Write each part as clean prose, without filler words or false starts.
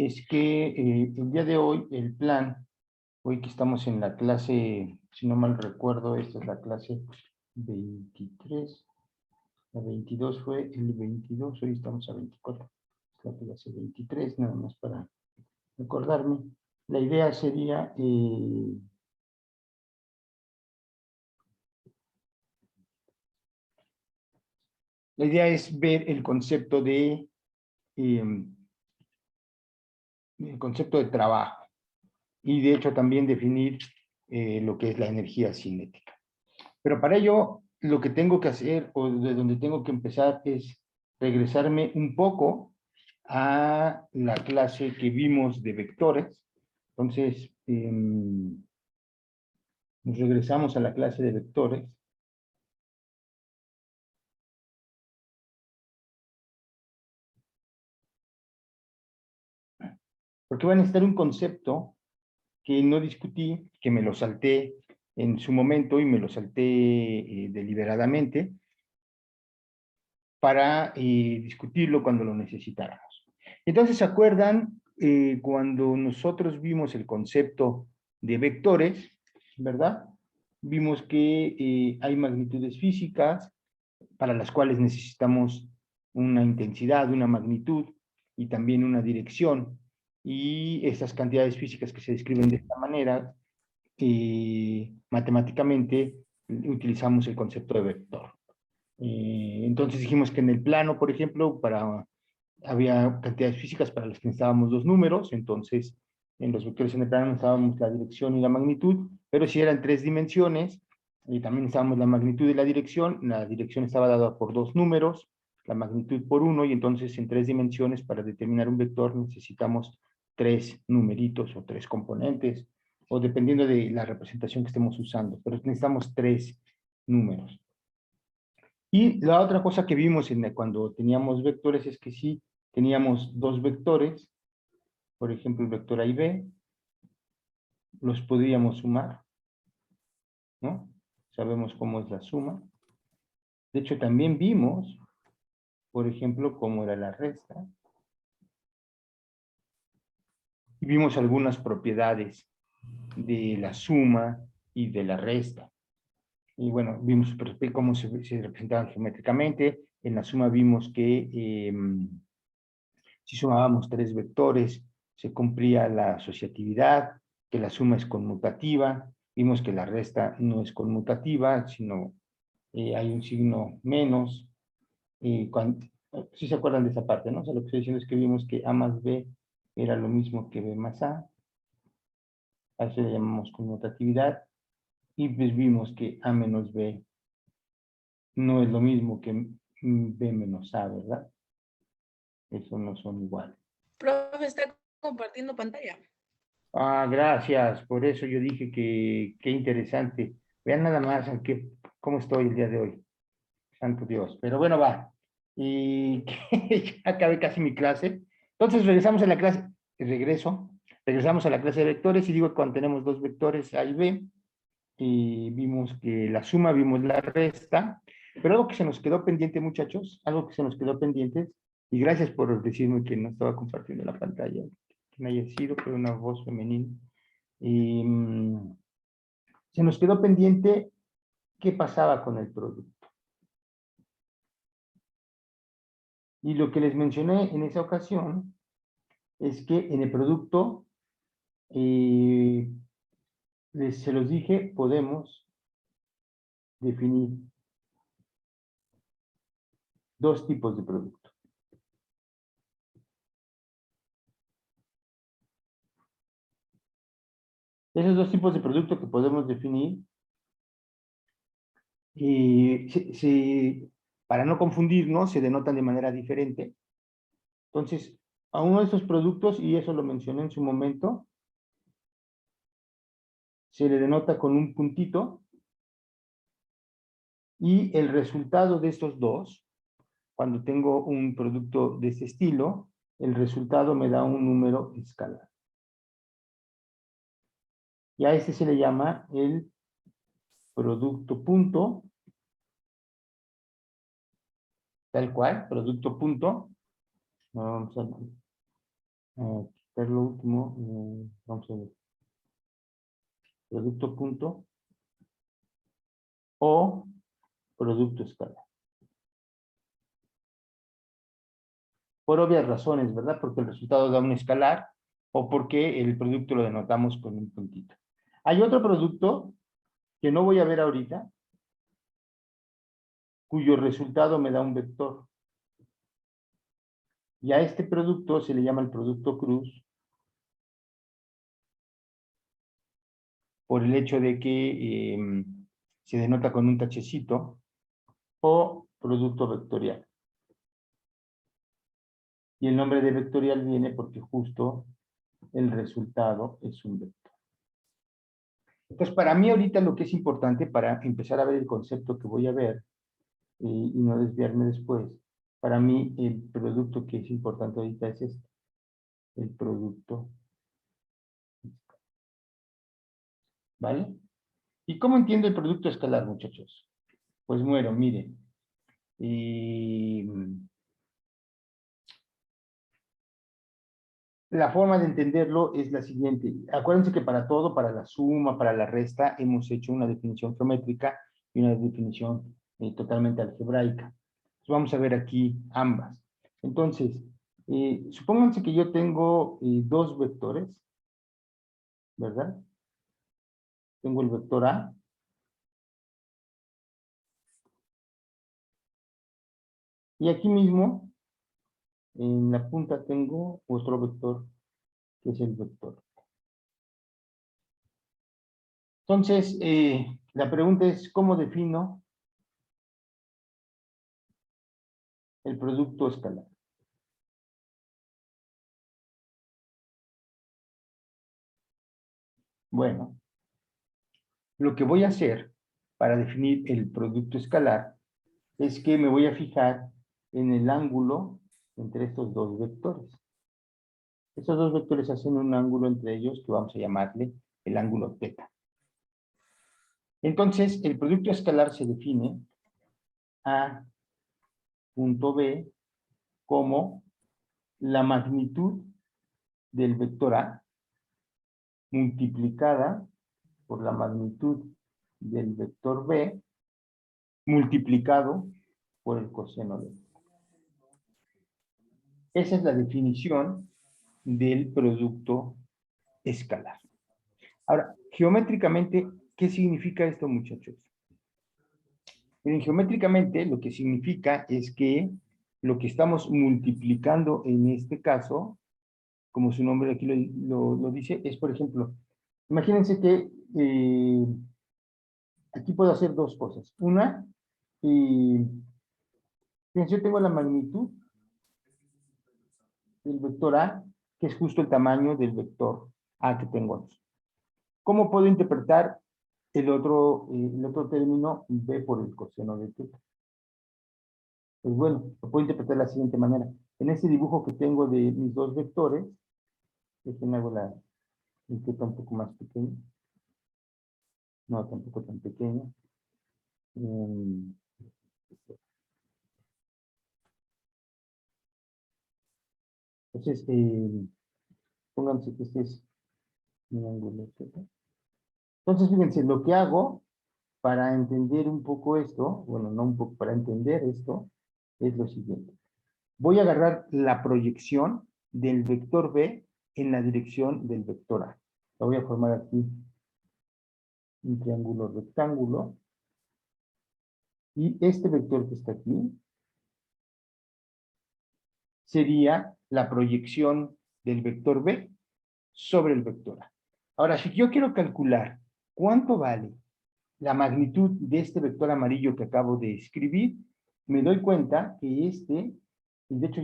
es que el día de hoy, el plan, hoy que estamos en la clase, si no mal recuerdo, esta es la clase 23, la 22 fue el 22, hoy estamos a 24, es la clase 23, nada más para recordarme. La idea sería... la idea es ver el concepto el concepto de trabajo y de hecho también definir lo que es la energía cinética. Pero para ello lo que tengo que hacer o de donde tengo que empezar es regresarme un poco a la clase que vimos de vectores. Entonces, nos regresamos a la clase de vectores. Porque va a necesitar un concepto que no discutí, que me lo salté en su momento y me lo salté deliberadamente para discutirlo cuando lo necesitáramos. Entonces, ¿se acuerdan cuando nosotros vimos el concepto de vectores, verdad? Vimos que hay magnitudes físicas para las cuales necesitamos una intensidad, una magnitud y también una dirección. Y estas cantidades físicas que se describen de esta manera, matemáticamente utilizamos el concepto de vector. Entonces dijimos que en el plano, por ejemplo, había cantidades físicas para las que necesitábamos dos números, entonces en los vectores en el plano necesitábamos la dirección y la magnitud, pero si eran tres dimensiones, y también necesitábamos la magnitud y la dirección estaba dada por dos números, la magnitud por uno, y entonces en tres dimensiones para determinar un vector necesitamos tres numeritos o tres componentes, o dependiendo de la representación que estemos usando, pero necesitamos tres números. Y la otra cosa que vimos cuando teníamos vectores es que sí teníamos dos vectores, por ejemplo el vector A y B, los podríamos sumar, ¿no? Sabemos cómo es la suma. De hecho, también vimos, por ejemplo, cómo era la resta. Y vimos algunas propiedades de la suma y de la resta. Y bueno, vimos cómo se representaban geométricamente. En la suma vimos que si sumábamos tres vectores, se cumplía la asociatividad, que la suma es conmutativa. Vimos que la resta no es conmutativa, sino hay un signo menos. Si se acuerdan de esa parte, ¿no? O sea, lo que estoy diciendo es que vimos que A más B era lo mismo que B más a eso le llamamos conmutatividad, y pues vimos que A menos B no es lo mismo que B menos A, ¿verdad? Eso no son iguales. Profe, está compartiendo pantalla. Ah, gracias. Por eso yo dije que qué interesante. Vean nada más cómo estoy el día de hoy. Santo Dios. Pero bueno, va. Y ya acabé casi mi clase. Entonces regresamos a la clase. Regresamos a la clase de vectores y digo que cuando tenemos dos vectores A y B, y vimos que la suma, vimos la resta. Pero algo que se nos quedó pendiente, muchachos, algo que se nos quedó pendiente, y gracias por decirme que no estaba compartiendo la pantalla, quien haya sido, pero una voz femenina. Y, se nos quedó pendiente qué pasaba con el producto. Y lo que les mencioné en esa ocasión es que en el producto, se los dije, podemos definir dos tipos de producto. Esos dos tipos de producto que podemos definir, para no confundirnos, se denotan de manera diferente. Entonces, a uno de estos productos, y eso lo mencioné en su momento, se le denota con un puntito, y el resultado de estos dos, cuando tengo un producto de este estilo, el resultado me da un número escalar. Y a este se le llama el producto punto, tal cual, producto punto. Vamos a Pero lo último, vamos a ver. Producto punto o producto escalar. Por obvias razones, ¿verdad? Porque el resultado da un escalar o porque el producto lo denotamos con un puntito. Hay otro producto que no voy a ver ahorita, cuyo resultado me da un vector. Y a este producto se le llama el producto cruz por el hecho de que se denota con un tachecito o producto vectorial. Y el nombre de vectorial viene porque justo el resultado es un vector. Entonces, para mí ahorita lo que es importante para empezar a ver el concepto que voy a ver y no desviarme después, para mí el producto que es importante ahorita es este, el producto. ¿Vale? ¿Y cómo entiendo el producto escalar, muchachos? Pues bueno, miren. La forma de entenderlo es la siguiente. Acuérdense que para todo, para la suma, para la resta, hemos hecho una definición geométrica y una definición totalmente algebraica. Entonces, vamos a ver aquí ambas. Entonces, supónganse que yo tengo dos vectores, ¿verdad? Tengo el vector A y aquí mismo, en la punta tengo otro vector, que es el vector. Entonces, la pregunta es, ¿cómo defino el producto escalar? Bueno, lo que voy a hacer para definir el producto escalar es que me voy a fijar en el ángulo entre estos dos vectores. Estos dos vectores hacen un ángulo entre ellos que vamos a llamarle el ángulo θ. Entonces, el producto escalar se define A punto B como la magnitud del vector A multiplicada por la magnitud del vector B multiplicado por el coseno de. Esa es la definición del producto escalar. Ahora, geométricamente, ¿qué significa esto, muchachos? Miren, geométricamente lo que significa es que lo que estamos multiplicando en este caso, como su nombre aquí lo dice, es, por ejemplo, imagínense que aquí puedo hacer dos cosas. Una, fíjense, yo tengo la magnitud del vector A, que es justo el tamaño del vector A que tengo aquí. ¿Cómo puedo interpretar el otro término B por el coseno de θ? Pues bueno, lo puedo interpretar de la siguiente manera. En este dibujo que tengo de mis dos vectores, déjenme hago el θ un poco más pequeño. No, tampoco tan pequeño. Entonces, pónganse que este es mi ángulo θ. Entonces, fíjense, lo que hago para entender un poco esto, bueno, no un poco, para entender esto, es lo siguiente. Voy a agarrar la proyección del vector B en la dirección del vector A. Lo voy a formar aquí un triángulo rectángulo. Y este vector que está aquí sería la proyección del vector B sobre el vector A. Ahora, si yo quiero calcular cuánto vale la magnitud de este vector amarillo que acabo de escribir, me doy cuenta que y de hecho,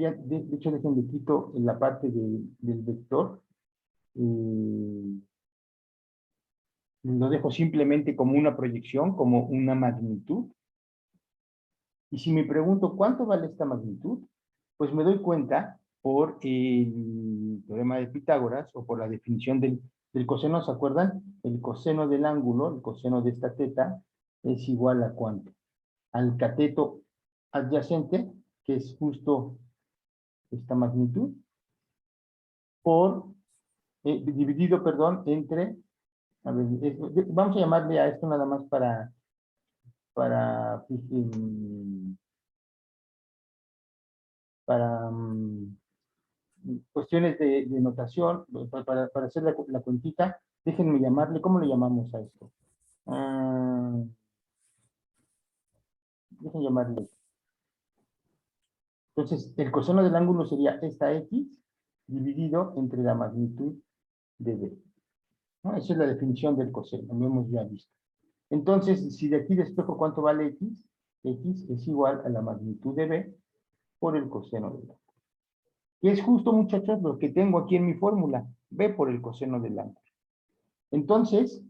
déjenme quito la parte del vector, lo dejo simplemente como una proyección, como una magnitud. Y si me pregunto cuánto vale esta magnitud, pues me doy cuenta por el teorema de Pitágoras o por la definición del coseno, ¿se acuerdan? El coseno del ángulo, el coseno de esta θ, es igual a ¿cuánto? Al cateto adyacente, que es justo esta magnitud, por dividido, perdón, entre, a ver, vamos a llamarle a esto nada más para, para cuestiones de notación, para hacer la cuentita, déjenme llamarle, ¿cómo le llamamos a esto? Déjenme llamarle. Entonces, el coseno del ángulo sería esta X dividido entre la magnitud de B, ¿no? Esa es la definición del coseno, lo hemos ya visto. Entonces, si de aquí despejo cuánto vale X, X es igual a la magnitud de B por el coseno del ángulo. Que es justo, muchachos, lo que tengo aquí en mi fórmula, B por el coseno del ángulo. Entonces,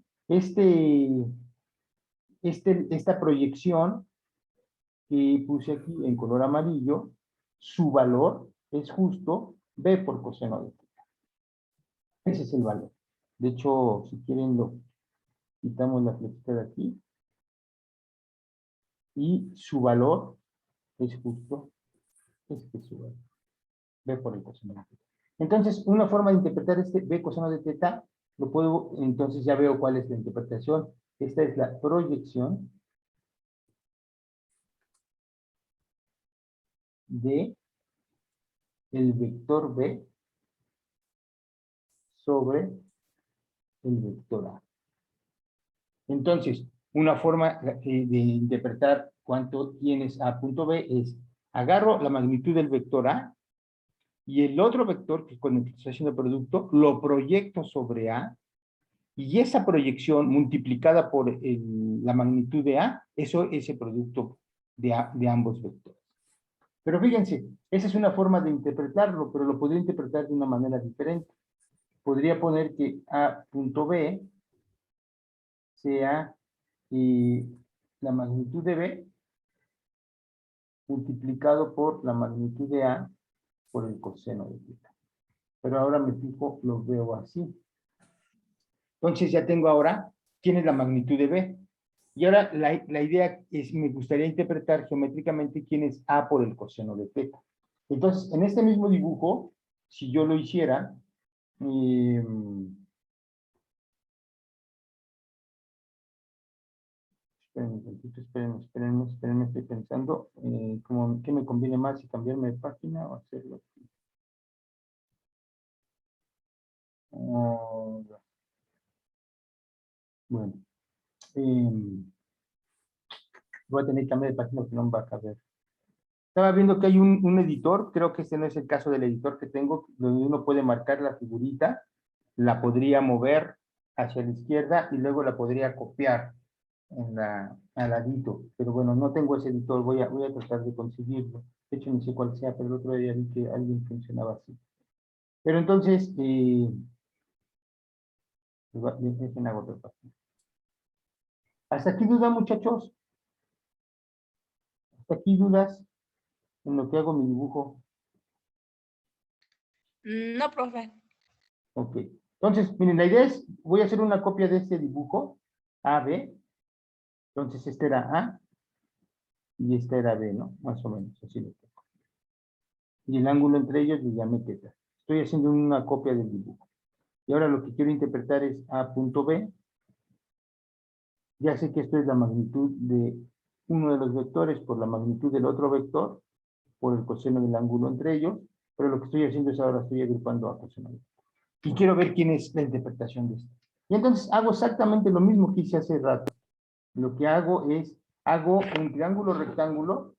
esta proyección que puse aquí en color amarillo, su valor es justo B por coseno de θ. Ese es el valor. De hecho, si quieren, lo quitamos la flechita de aquí. Y su valor es justo su valor. B por el coseno de θ. Entonces, una forma de interpretar este B coseno de θ, lo puedo, entonces ya veo cuál es la interpretación. Esta es la proyección de el vector B sobre el vector A. Entonces, una forma de interpretar cuánto tienes A punto B es, agarro la magnitud del vector A y el otro vector, que con el que estoy haciendo el producto, lo proyecto sobre A, y esa proyección multiplicada por la magnitud de A, eso es el producto de ambos vectores. Pero fíjense, esa es una forma de interpretarlo, pero lo podría interpretar de una manera diferente. Podría poner que A punto B sea la magnitud de B multiplicado por la magnitud de A por el coseno de θ. Pero ahora me fijo, lo veo así. Entonces ya tengo ahora quién es la magnitud de B. Y ahora la idea es, me gustaría interpretar geométricamente quién es A por el coseno de θ. Entonces, en este mismo dibujo, si yo lo hiciera, espérenme, estoy pensando, ¿qué me conviene más, si cambiarme de página o hacerlo aquí? Bueno, voy a tener que cambiar de página porque no me va a caber. Estaba viendo que hay un editor, creo que este no es el caso del editor que tengo, donde uno puede marcar la figurita, la podría mover hacia la izquierda y luego la podría copiar al ladito. Pero bueno, no tengo ese editor, voy a tratar de conseguirlo. De hecho, no sé cuál sea, pero el otro día vi que alguien funcionaba así. Pero entonces, dejen hago otra página. ¿Hasta aquí duda, muchachos? ¿Hasta aquí dudas en lo que hago mi dibujo? No, profe. Ok. Entonces, miren, la idea es, voy a hacer una copia de este dibujo, A, B. Entonces, este era A y este era B, ¿no? Más o menos, así lo tengo. Y el ángulo entre ellos le llamé θ. Estoy haciendo una copia del dibujo. Y ahora lo que quiero interpretar es A punto B. Ya sé que esto es la magnitud de uno de los vectores por la magnitud del otro vector, por el coseno del ángulo entre ellos, pero lo que estoy haciendo es ahora estoy agrupando a coseno. Y quiero ver quién es la interpretación de esto. Y entonces hago exactamente lo mismo que hice hace rato. Lo que hago es, hago un triángulo rectángulo.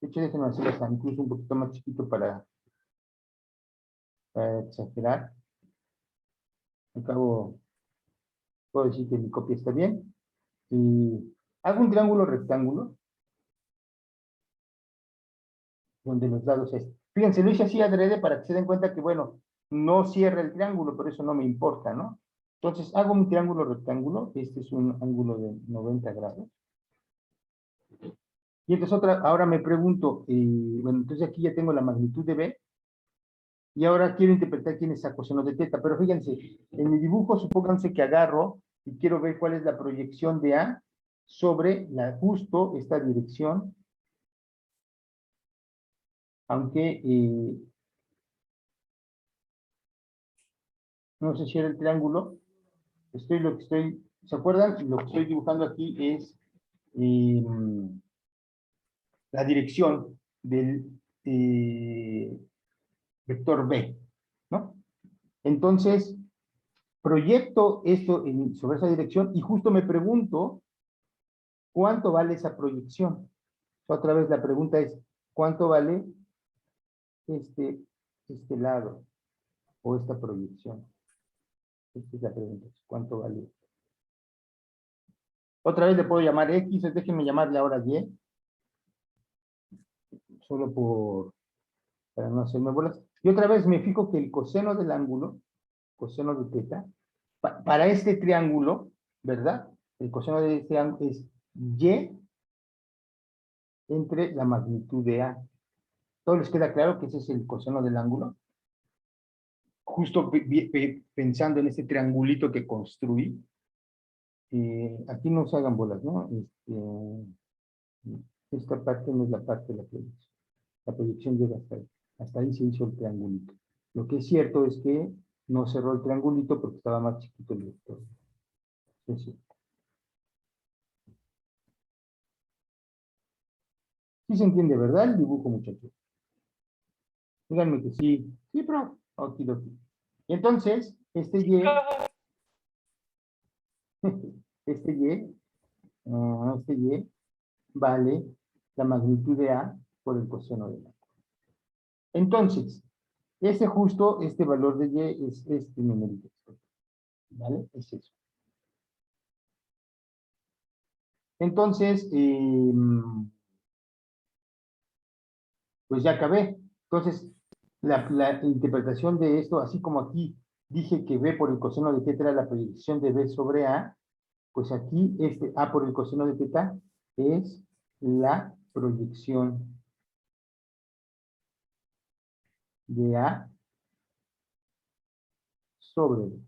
De hecho, déjenme hacerlo hasta incluso un poquito más chiquito para exagerar. Acabo, puedo decir que mi copia está bien. Y hago un triángulo rectángulo donde los lados es. Fíjense, lo hice así adrede para que se den cuenta que, bueno, no cierra el triángulo, pero eso no me importa, ¿no? Entonces, hago mi triángulo rectángulo. Este es un ángulo de 90 grados. Y entonces ahora me pregunto, bueno, entonces aquí ya tengo la magnitud de B, y ahora quiero interpretar quién es a coseno de θ, pero fíjense, en mi dibujo supónganse que agarro y quiero ver cuál es la proyección de A sobre justo esta dirección, aunque No sé si era el triángulo. ¿Se acuerdan? Lo que estoy dibujando aquí es eh, la dirección del vector B, ¿no? Entonces, proyecto esto sobre esa dirección y justo me pregunto cuánto vale esa proyección. Otra vez la pregunta es, ¿cuánto vale este, este lado o esta proyección? Esta es la pregunta, ¿cuánto vale? Otra vez le puedo llamar X, déjenme llamarle ahora Y, solo para no hacerme bolas. Y otra vez me fijo que el coseno del ángulo, coseno de teta, para este triángulo, ¿verdad? El coseno de este ángulo es Y entre la magnitud de A. ¿Todo les queda claro que ese es el coseno del ángulo? Justo pensando en este triangulito que construí, aquí no se hagan bolas, ¿no? Esta parte no es la parte de la proyección. La proyección llega hasta ahí. Hasta ahí se hizo el triangulito. Lo que es cierto es que no cerró el triangulito porque estaba más chiquito el vector. Es cierto. Sí se entiende, ¿verdad? El dibujo, muchachos. Díganme que sí. Sí, pero okidoki. Y entonces, este Y, este Y, este Y vale la magnitud de A por el coseno de A. Entonces, este valor de Y es este numerito. ¿Vale? Es eso. Entonces, pues ya acabé. Entonces, la interpretación de esto, así como aquí dije que B por el coseno de teta era la proyección de B sobre A, pues aquí este A por el coseno de teta es la proyección de A sobre B.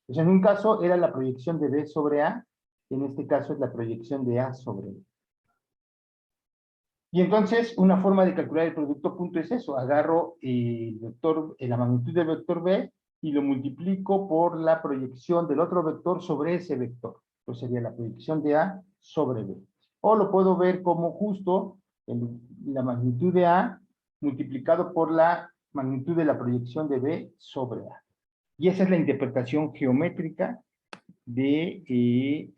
O sea, en un caso era la proyección de B sobre A, en este caso es la proyección de A sobre B. Y entonces, una forma de calcular el producto punto es eso. Agarro el vector, la magnitud del vector B y lo multiplico por la proyección del otro vector sobre ese vector. Pues sería la proyección de A sobre B. O lo puedo ver como justo la magnitud de A multiplicado por la magnitud de la proyección de B sobre A. Y esa es la interpretación geométrica de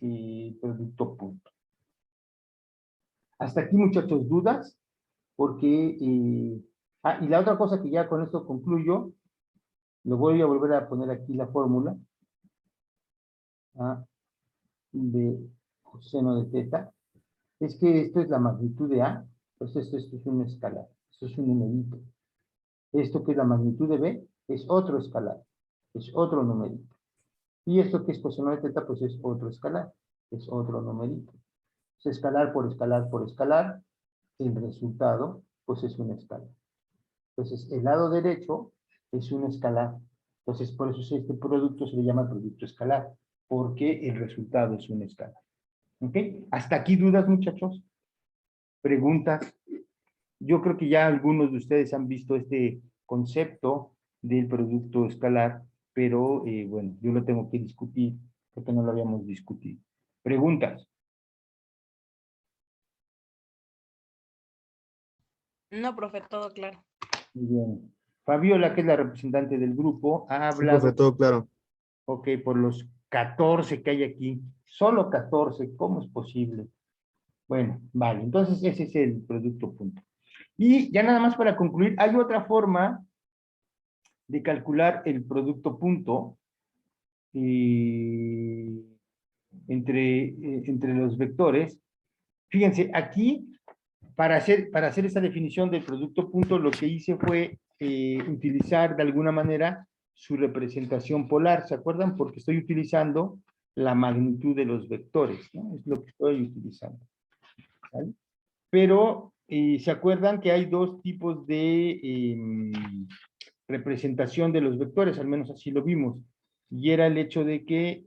producto punto. Hasta aquí, muchachos, dudas, porque... y la otra cosa que ya con esto concluyo, lo voy a volver a poner aquí la fórmula de coseno de teta, es que esto es la magnitud de A, pues esto es un escalar, esto es un numerito. Esto que es la magnitud de B es otro escalar, es otro numerito. Y esto que es coseno de teta, pues es otro escalar, es otro numerito. Es escalar por escalar por escalar, el resultado, pues es un escalar. Entonces, el lado derecho es un escalar. Entonces, por eso este producto se le llama producto escalar, porque el resultado es un escalar. ¿Ok? ¿Hasta aquí dudas, muchachos? ¿Preguntas? Yo creo que ya algunos de ustedes han visto este concepto del producto escalar, pero bueno, yo lo tengo que discutir porque no lo habíamos discutido. ¿Preguntas? No, profe, todo claro. Muy bien. Fabiola, que es la representante del grupo, ha Sí, profe, hablado, todo claro. ok, por los 14 que hay aquí. Solo 14, ¿cómo es posible? Bueno, vale, entonces ese es el producto punto. Y ya nada más para concluir, hay otra forma de calcular el producto punto entre los vectores. Fíjense, aquí, para hacer esta definición del producto punto, lo que hice fue utilizar de alguna manera su representación polar, ¿se acuerdan? Porque estoy utilizando la magnitud de los vectores, ¿no? Es lo que estoy utilizando. ¿Vale? Pero, ¿se acuerdan que hay dos tipos de representación de los vectores? Al menos así lo vimos. Y era el hecho de que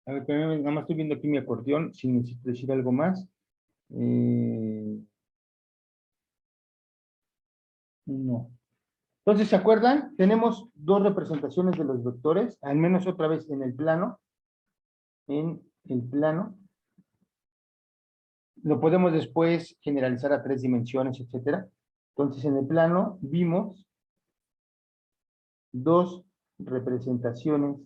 a ver, nada más estoy viendo aquí mi acordeón, si necesito decir algo más. No. Entonces, ¿se acuerdan? Tenemos dos representaciones de los vectores, al menos otra vez en el plano. En el plano. Lo podemos después generalizar a 3 dimensiones, etcétera. Entonces, en el plano vimos dos representaciones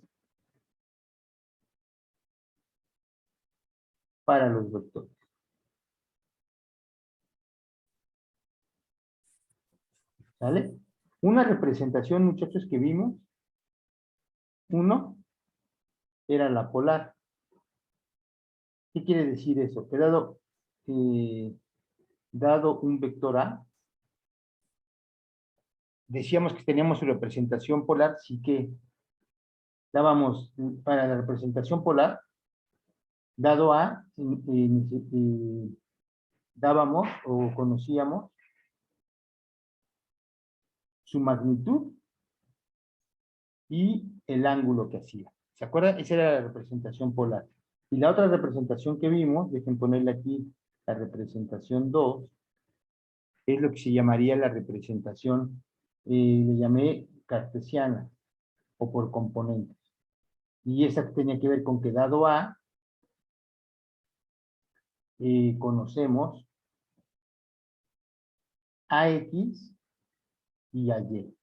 para los vectores. ¿Sale? Una representación, muchachos, que vimos, uno, era la polar. ¿Qué quiere decir eso? Que dado un vector A, decíamos que teníamos su representación polar, sí que dábamos para la representación polar, dado A, dábamos o conocíamos su magnitud y el ángulo que hacía. ¿Se acuerdan? Esa era la representación polar. Y la otra representación que vimos, dejen ponerle aquí la representación 2, es lo que se llamaría la representación, le llamé cartesiana, o por componentes. Y esa tenía que ver con que dado A, conocemos AX y AY.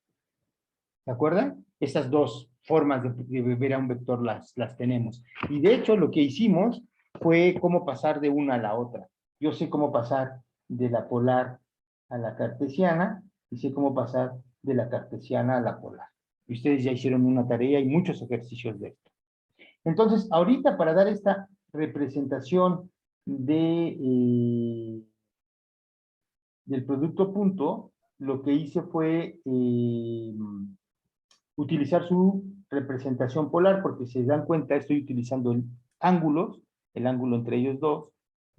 ¿Se acuerdan? Estas dos formas de ver a un vector las tenemos. Y de hecho lo que hicimos fue cómo pasar de una a la otra. Yo sé cómo pasar de la polar a la cartesiana y sé cómo pasar de la cartesiana a la polar. Y ustedes ya hicieron una tarea y muchos ejercicios de esto. Entonces, ahorita para dar esta representación del producto punto, lo que hice fue utilizar su representación polar, porque si se dan cuenta, estoy utilizando ángulos, el ángulo entre ellos dos,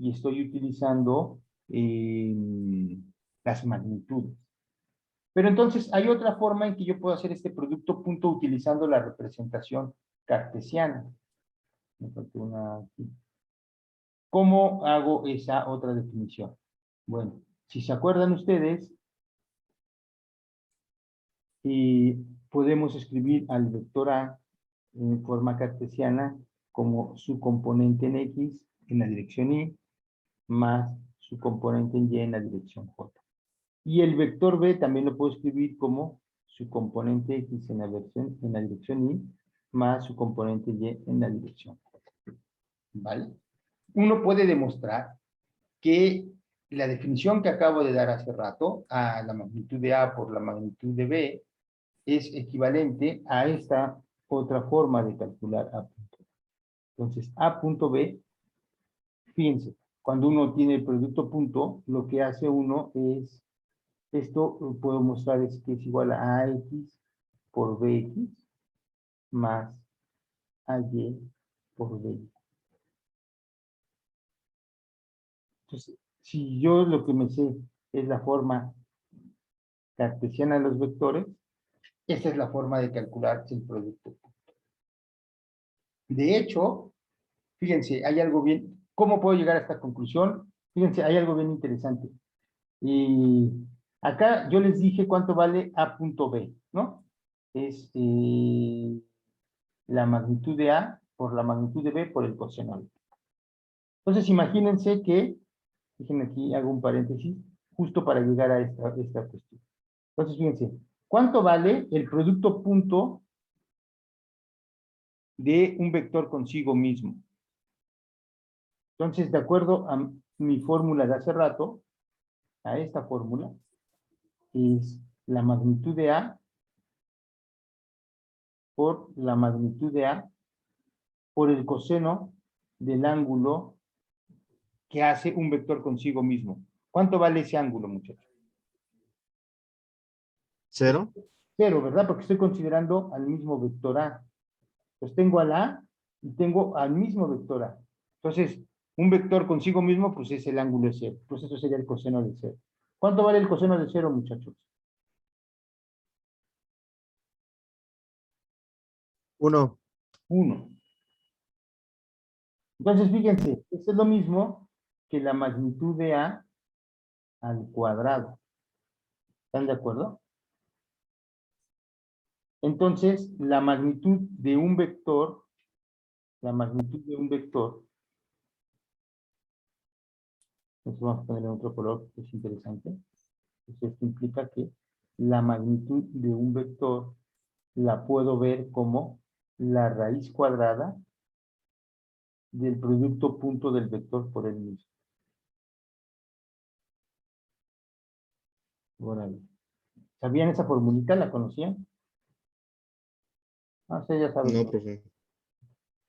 y estoy utilizando las magnitudes. Pero entonces hay otra forma en que yo puedo hacer este producto punto utilizando la representación cartesiana. Me faltó una aquí. ¿Cómo hago esa otra definición? Bueno, si se acuerdan ustedes, podemos escribir al vector A en forma cartesiana como su componente en X en la dirección Y más su componente en Y en la dirección J. Y el vector B también lo puedo escribir como su componente X en la dirección Y más su componente Y en la dirección J. ¿Vale? Uno puede demostrar que la definición que acabo de dar hace rato, a la magnitud de A por la magnitud de B, es equivalente a esta otra forma de calcular A punto. Entonces, A punto B, fíjense, cuando uno tiene el producto punto, lo que hace uno es, esto lo puedo mostrar es que es igual a AX por BX más AY por BY. Entonces, si yo lo que me sé es la forma cartesiana de los vectores, esa es la forma de calcular el producto. De hecho, fíjense, hay algo bien, ¿cómo puedo llegar a esta conclusión? Fíjense, hay algo bien interesante. Y acá yo les dije cuánto vale A punto B, ¿no? Es la magnitud de A por la magnitud de B por el coseno. Entonces, imagínense que, déjenme aquí, hago un paréntesis, justo para llegar a esta cuestión. Entonces, fíjense, ¿cuánto vale el producto punto de un vector consigo mismo? Entonces, de acuerdo a mi fórmula de hace rato, a esta fórmula, es la magnitud de A por la magnitud de A por el coseno del ángulo que hace un vector consigo mismo. ¿Cuánto vale ese ángulo, muchachos? Cero. Cero, ¿verdad? Porque estoy considerando al mismo vector A. Pues tengo al A y tengo al mismo vector A. Entonces, un vector consigo mismo, pues es el ángulo de cero. Pues eso sería el coseno de cero. ¿Cuánto vale el coseno de cero, muchachos? 1. 1. Entonces, fíjense, esto es lo mismo que la magnitud de A al cuadrado. ¿Están de acuerdo? Entonces, la magnitud de un vector, entonces vamos a ponerle otro color que es interesante. Entonces, esto implica que la magnitud de un vector la puedo ver como la raíz cuadrada del producto punto del vector por el mismo. Órale. ¿Sabían esa formulita? ¿La conocían? Ah, sí, ya saben. No, profe.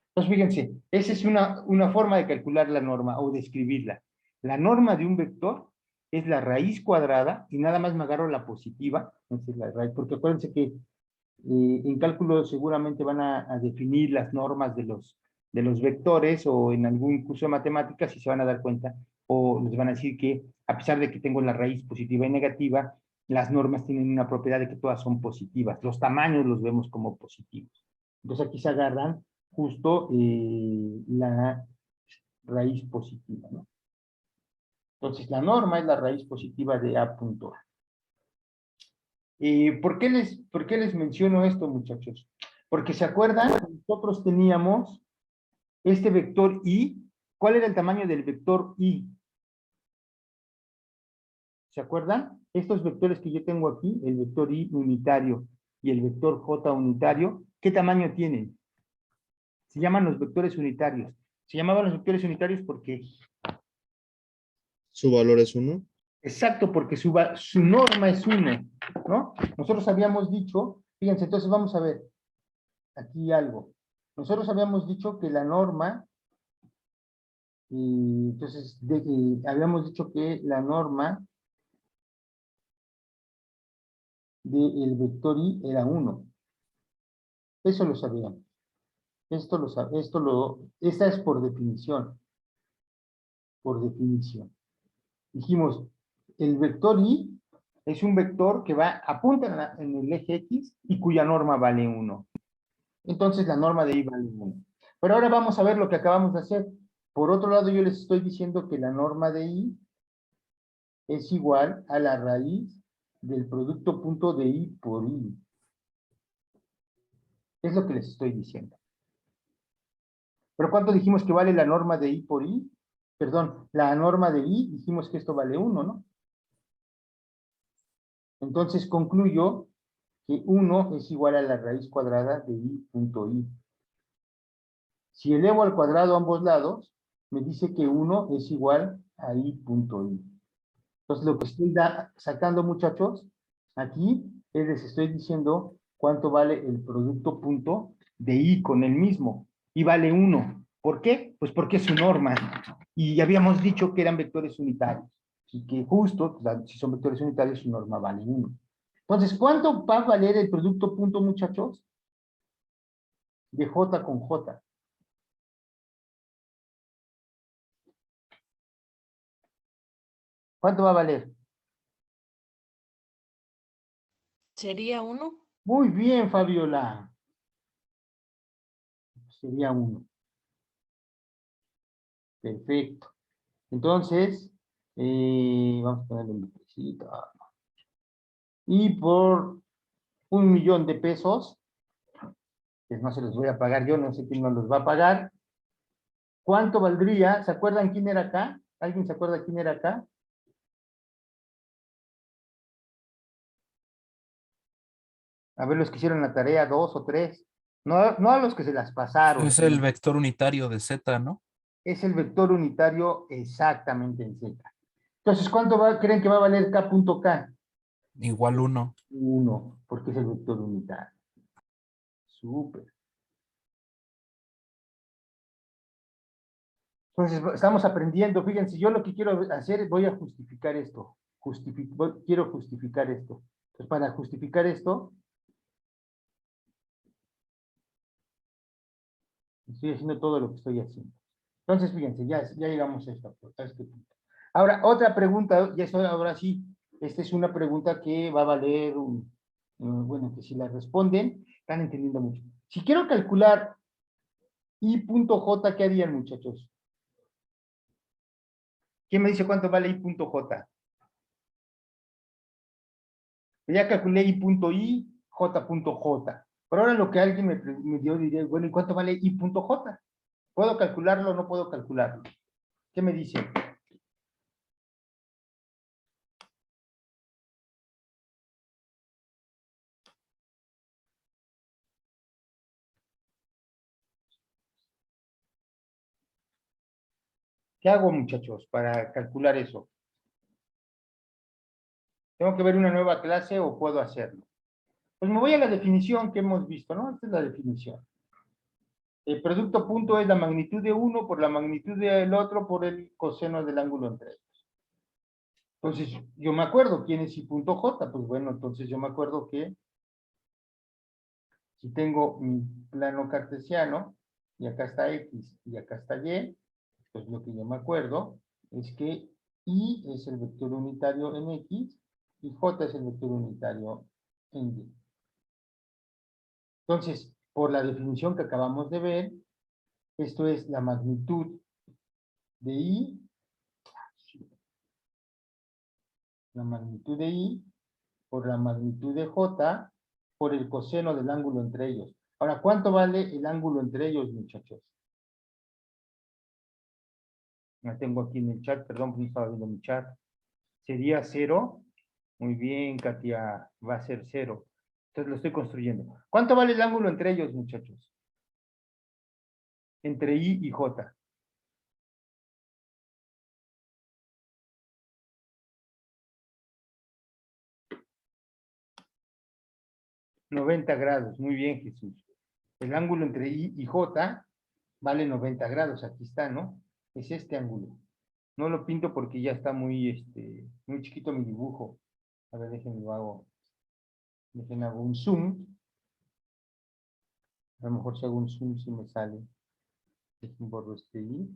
Entonces, fíjense, esa es una forma de calcular la norma o de escribirla. La norma de un vector es la raíz cuadrada y nada más me agarro la positiva, esa es la raíz, porque acuérdense que en cálculo seguramente van a definir las normas de los vectores o en algún curso de matemáticas y se van a dar cuenta o les van a decir que a pesar de que tengo la raíz positiva y negativa, las normas tienen una propiedad de que todas son positivas. Los tamaños los vemos como positivos. Entonces aquí se agarran justo la raíz positiva, ¿no? Entonces la norma es la raíz positiva de A punto A. ¿Por qué les menciono esto, muchachos? Porque se acuerdan, nosotros teníamos este vector I. ¿Cuál era el tamaño del vector I? ¿Se acuerdan? Estos vectores que yo tengo aquí, el vector I unitario y el vector J unitario, ¿qué tamaño tienen? Se llaman los vectores unitarios. Se llamaban los vectores unitarios porque... Su valor es 1. Exacto, porque su norma es 1, ¿no? Nosotros habíamos dicho, fíjense, entonces vamos a ver aquí algo. Nosotros habíamos dicho que la norma, entonces habíamos dicho que la norma del vector I era 1. Eso lo sabíamos. Esta es por definición. Por definición. Dijimos, el vector I es un vector que apunta en el eje X y cuya norma vale 1. Entonces la norma de I vale 1. Pero ahora vamos a ver lo que acabamos de hacer. Por otro lado, yo les estoy diciendo que la norma de I es igual a la raíz del producto punto de I por I. Es lo que les estoy diciendo. ¿Pero cuánto dijimos que vale la norma de I por I? Perdón, la norma de I, dijimos que esto vale 1, ¿no? Entonces concluyo que 1 es igual a la raíz cuadrada de I punto I. Si elevo al cuadrado ambos lados, me dice que 1 es igual a I punto I. Entonces lo que estoy sacando, muchachos, aquí les estoy diciendo cuánto vale el producto punto de I con el mismo. Y vale 1. ¿Por qué? Pues porque es su norma. Y ya habíamos dicho que eran vectores unitarios. Y que justo, o sea, si son vectores unitarios, su norma vale 1. Entonces, ¿cuánto va a valer el producto punto, muchachos? De J con J. ¿Cuánto va a valer? ¿Sería 1? Muy bien, Fabiola. Sería 1. Perfecto. Entonces, vamos a ponerle un petecito. Y por 1,000,000 de pesos, que no se los voy a pagar yo, no sé quién nos los va a pagar. ¿Cuánto valdría? ¿Se acuerdan quién era acá? ¿Alguien se acuerda quién era acá? A ver, los que hicieron la tarea, 2 o 3. No, no a los que se las pasaron. Es el vector unitario de Z, ¿no? Es el vector unitario exactamente en Z. Entonces, ¿cuánto creen que va a valer K punto K? Igual 1. 1, porque es el vector unitario. Súper. Entonces, estamos aprendiendo. Fíjense, yo lo que quiero hacer, voy a justificar esto. Quiero justificar esto. Entonces, para justificar esto, estoy haciendo todo lo que estoy haciendo. Entonces, fíjense, ya llegamos a este punto. Ahora, otra pregunta, y eso ahora sí, esta es una pregunta que va a valer bueno, que si la responden, están entendiendo mucho. Si quiero calcular I.J, ¿qué harían, muchachos? ¿Quién me dice cuánto vale I.J? Ya calculé I punto I, J punto J. Pero ahora lo que alguien me dio, diría, bueno, ¿y cuánto vale I punto J? ¿Puedo calcularlo o no puedo calcularlo? ¿Qué me dice? ¿Qué hago, muchachos, para calcular eso? ¿Tengo que ver una nueva clase o puedo hacerlo? Pues me voy a la definición que hemos visto, ¿no? Esta es la definición. El producto punto es la magnitud de uno por la magnitud del otro por el coseno del ángulo entre ellos. Entonces, yo me acuerdo quién es I punto J. Pues bueno, entonces yo me acuerdo que si tengo mi plano cartesiano, y acá está X y acá está Y, pues lo que yo me acuerdo es que I es el vector unitario en X y J es el vector unitario en Y. Entonces, por la definición que acabamos de ver, esto es la magnitud de I, la magnitud de I por la magnitud de J por el coseno del ángulo entre ellos. Ahora, ¿cuánto vale el ángulo entre ellos, muchachos? La tengo aquí en el chat, perdón, no estaba viendo mi chat. ¿Sería 0? Muy bien, Katia, va a ser 0. Entonces lo estoy construyendo. ¿Cuánto vale el ángulo entre ellos, muchachos? Entre I y J. $90, muy bien, Jesús. El ángulo entre I y J vale 90 grados, aquí está, ¿no? Es este ángulo. No lo pinto porque ya está muy chiquito mi dibujo. A ver, déjenme hago un zoom. A lo mejor si hago un zoom si me sale. Dejen borro este I.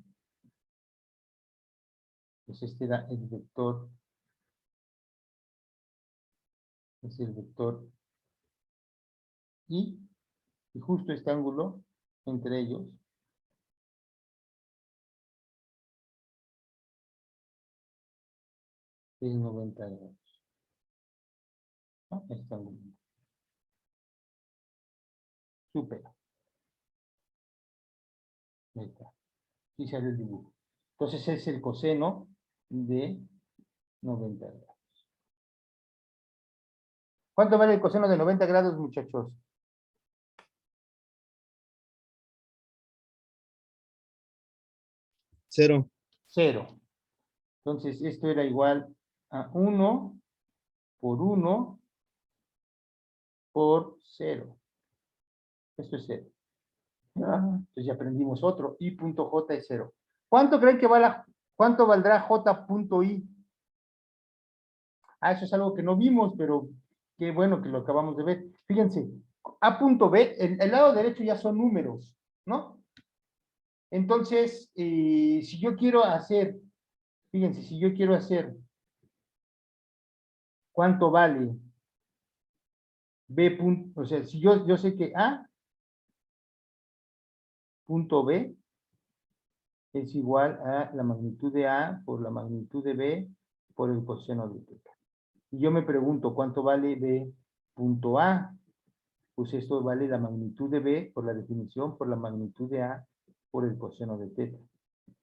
Pues este era el vector. Es el vector I. Y justo este ángulo entre ellos es 90 grados. ¿No? Este ángulo. Súper. Ahí está. Aquí sale el dibujo. Entonces es el coseno de 90 grados. ¿Cuánto vale el coseno de 90 grados, muchachos? 0. 0. Entonces esto era igual a 1 por 1 por 0. Esto es 0. Entonces ya aprendimos otro. I punto J es 0. ¿Cuánto creen que cuánto valdrá J punto I? Eso es algo que no vimos, pero qué bueno que lo acabamos de ver. Fíjense, A punto B, el lado derecho ya son números, ¿no? Entonces, si yo quiero hacer, fíjense, si yo quiero hacer cuánto vale B punto, o sea, si yo sé que A punto B es igual a la magnitud de A por la magnitud de B por el coseno de θ. Y yo me pregunto, ¿cuánto vale B punto A? Pues esto vale la magnitud de B por la definición, por la magnitud de A, por el coseno de θ.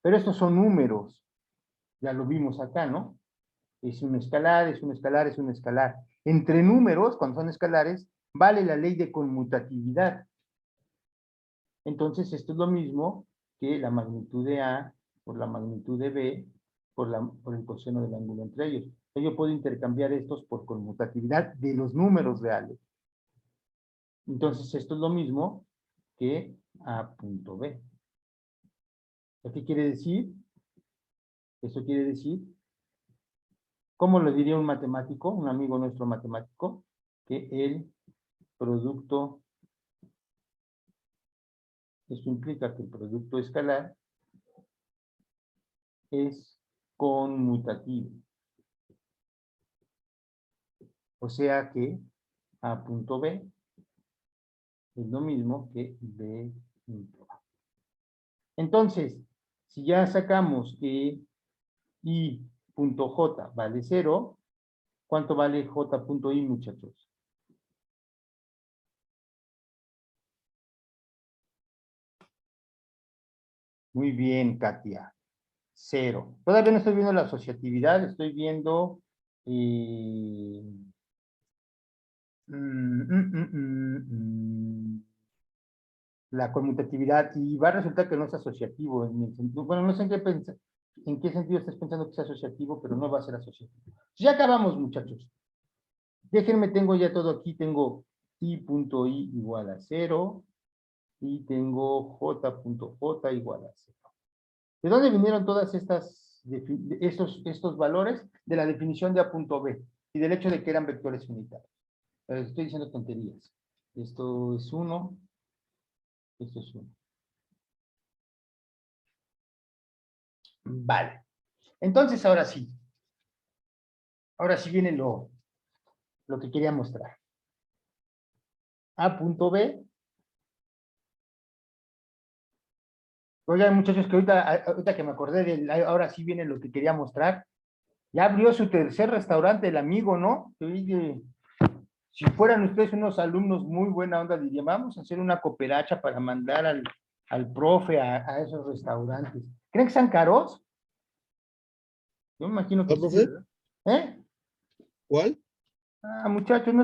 Pero estos son números, ya lo vimos acá, ¿no? Es un escalar, es un escalar, es un escalar. Entre números, cuando son escalares, vale la ley de conmutatividad. Entonces, esto es lo mismo que la magnitud de A por la magnitud de B por el coseno del ángulo entre ellos. Yo puedo intercambiar estos por conmutatividad de los números reales. Entonces, esto es lo mismo que A punto B. ¿Qué quiere decir? Eso quiere decir, ¿cómo lo diría un matemático, un amigo nuestro matemático? Que el producto, esto implica que el producto escalar es conmutativo. O sea que A punto B es lo mismo que B punto A. Entonces, si ya sacamos que I punto J vale 0, ¿Cuánto vale J.I, muchachos? Muy bien, Katia. 0. Todavía no estoy viendo la asociatividad, estoy viendo... la conmutatividad, y va a resultar que no es asociativo. Bueno, no sé en qué sentido estás pensando que es asociativo, pero no va a ser asociativo. Ya acabamos, muchachos. Déjenme, tengo ya todo aquí, tengo I.I igual a 0, y tengo J.J igual a 0. ¿De dónde vinieron todas estos valores? De la definición de A.B, y del hecho de que eran vectores unitarios. Estoy diciendo tonterías. Esto es 1, esto es 1. Vale. Entonces, ahora sí. Ahora sí viene lo que quería mostrar. A.B. Oigan, muchachos, que ahorita que me acordé ahora sí viene lo que quería mostrar. Ya abrió su tercer restaurante el amigo, ¿no? Si fueran ustedes unos alumnos muy buena onda, dirían, vamos a hacer una cooperacha para mandar al profe a esos restaurantes. ¿Creen que sean caros? Yo me imagino que ¿Cuál, sí, profe? ¿verdad? ¿Eh? ¿Cuál? Ah, muchachos, no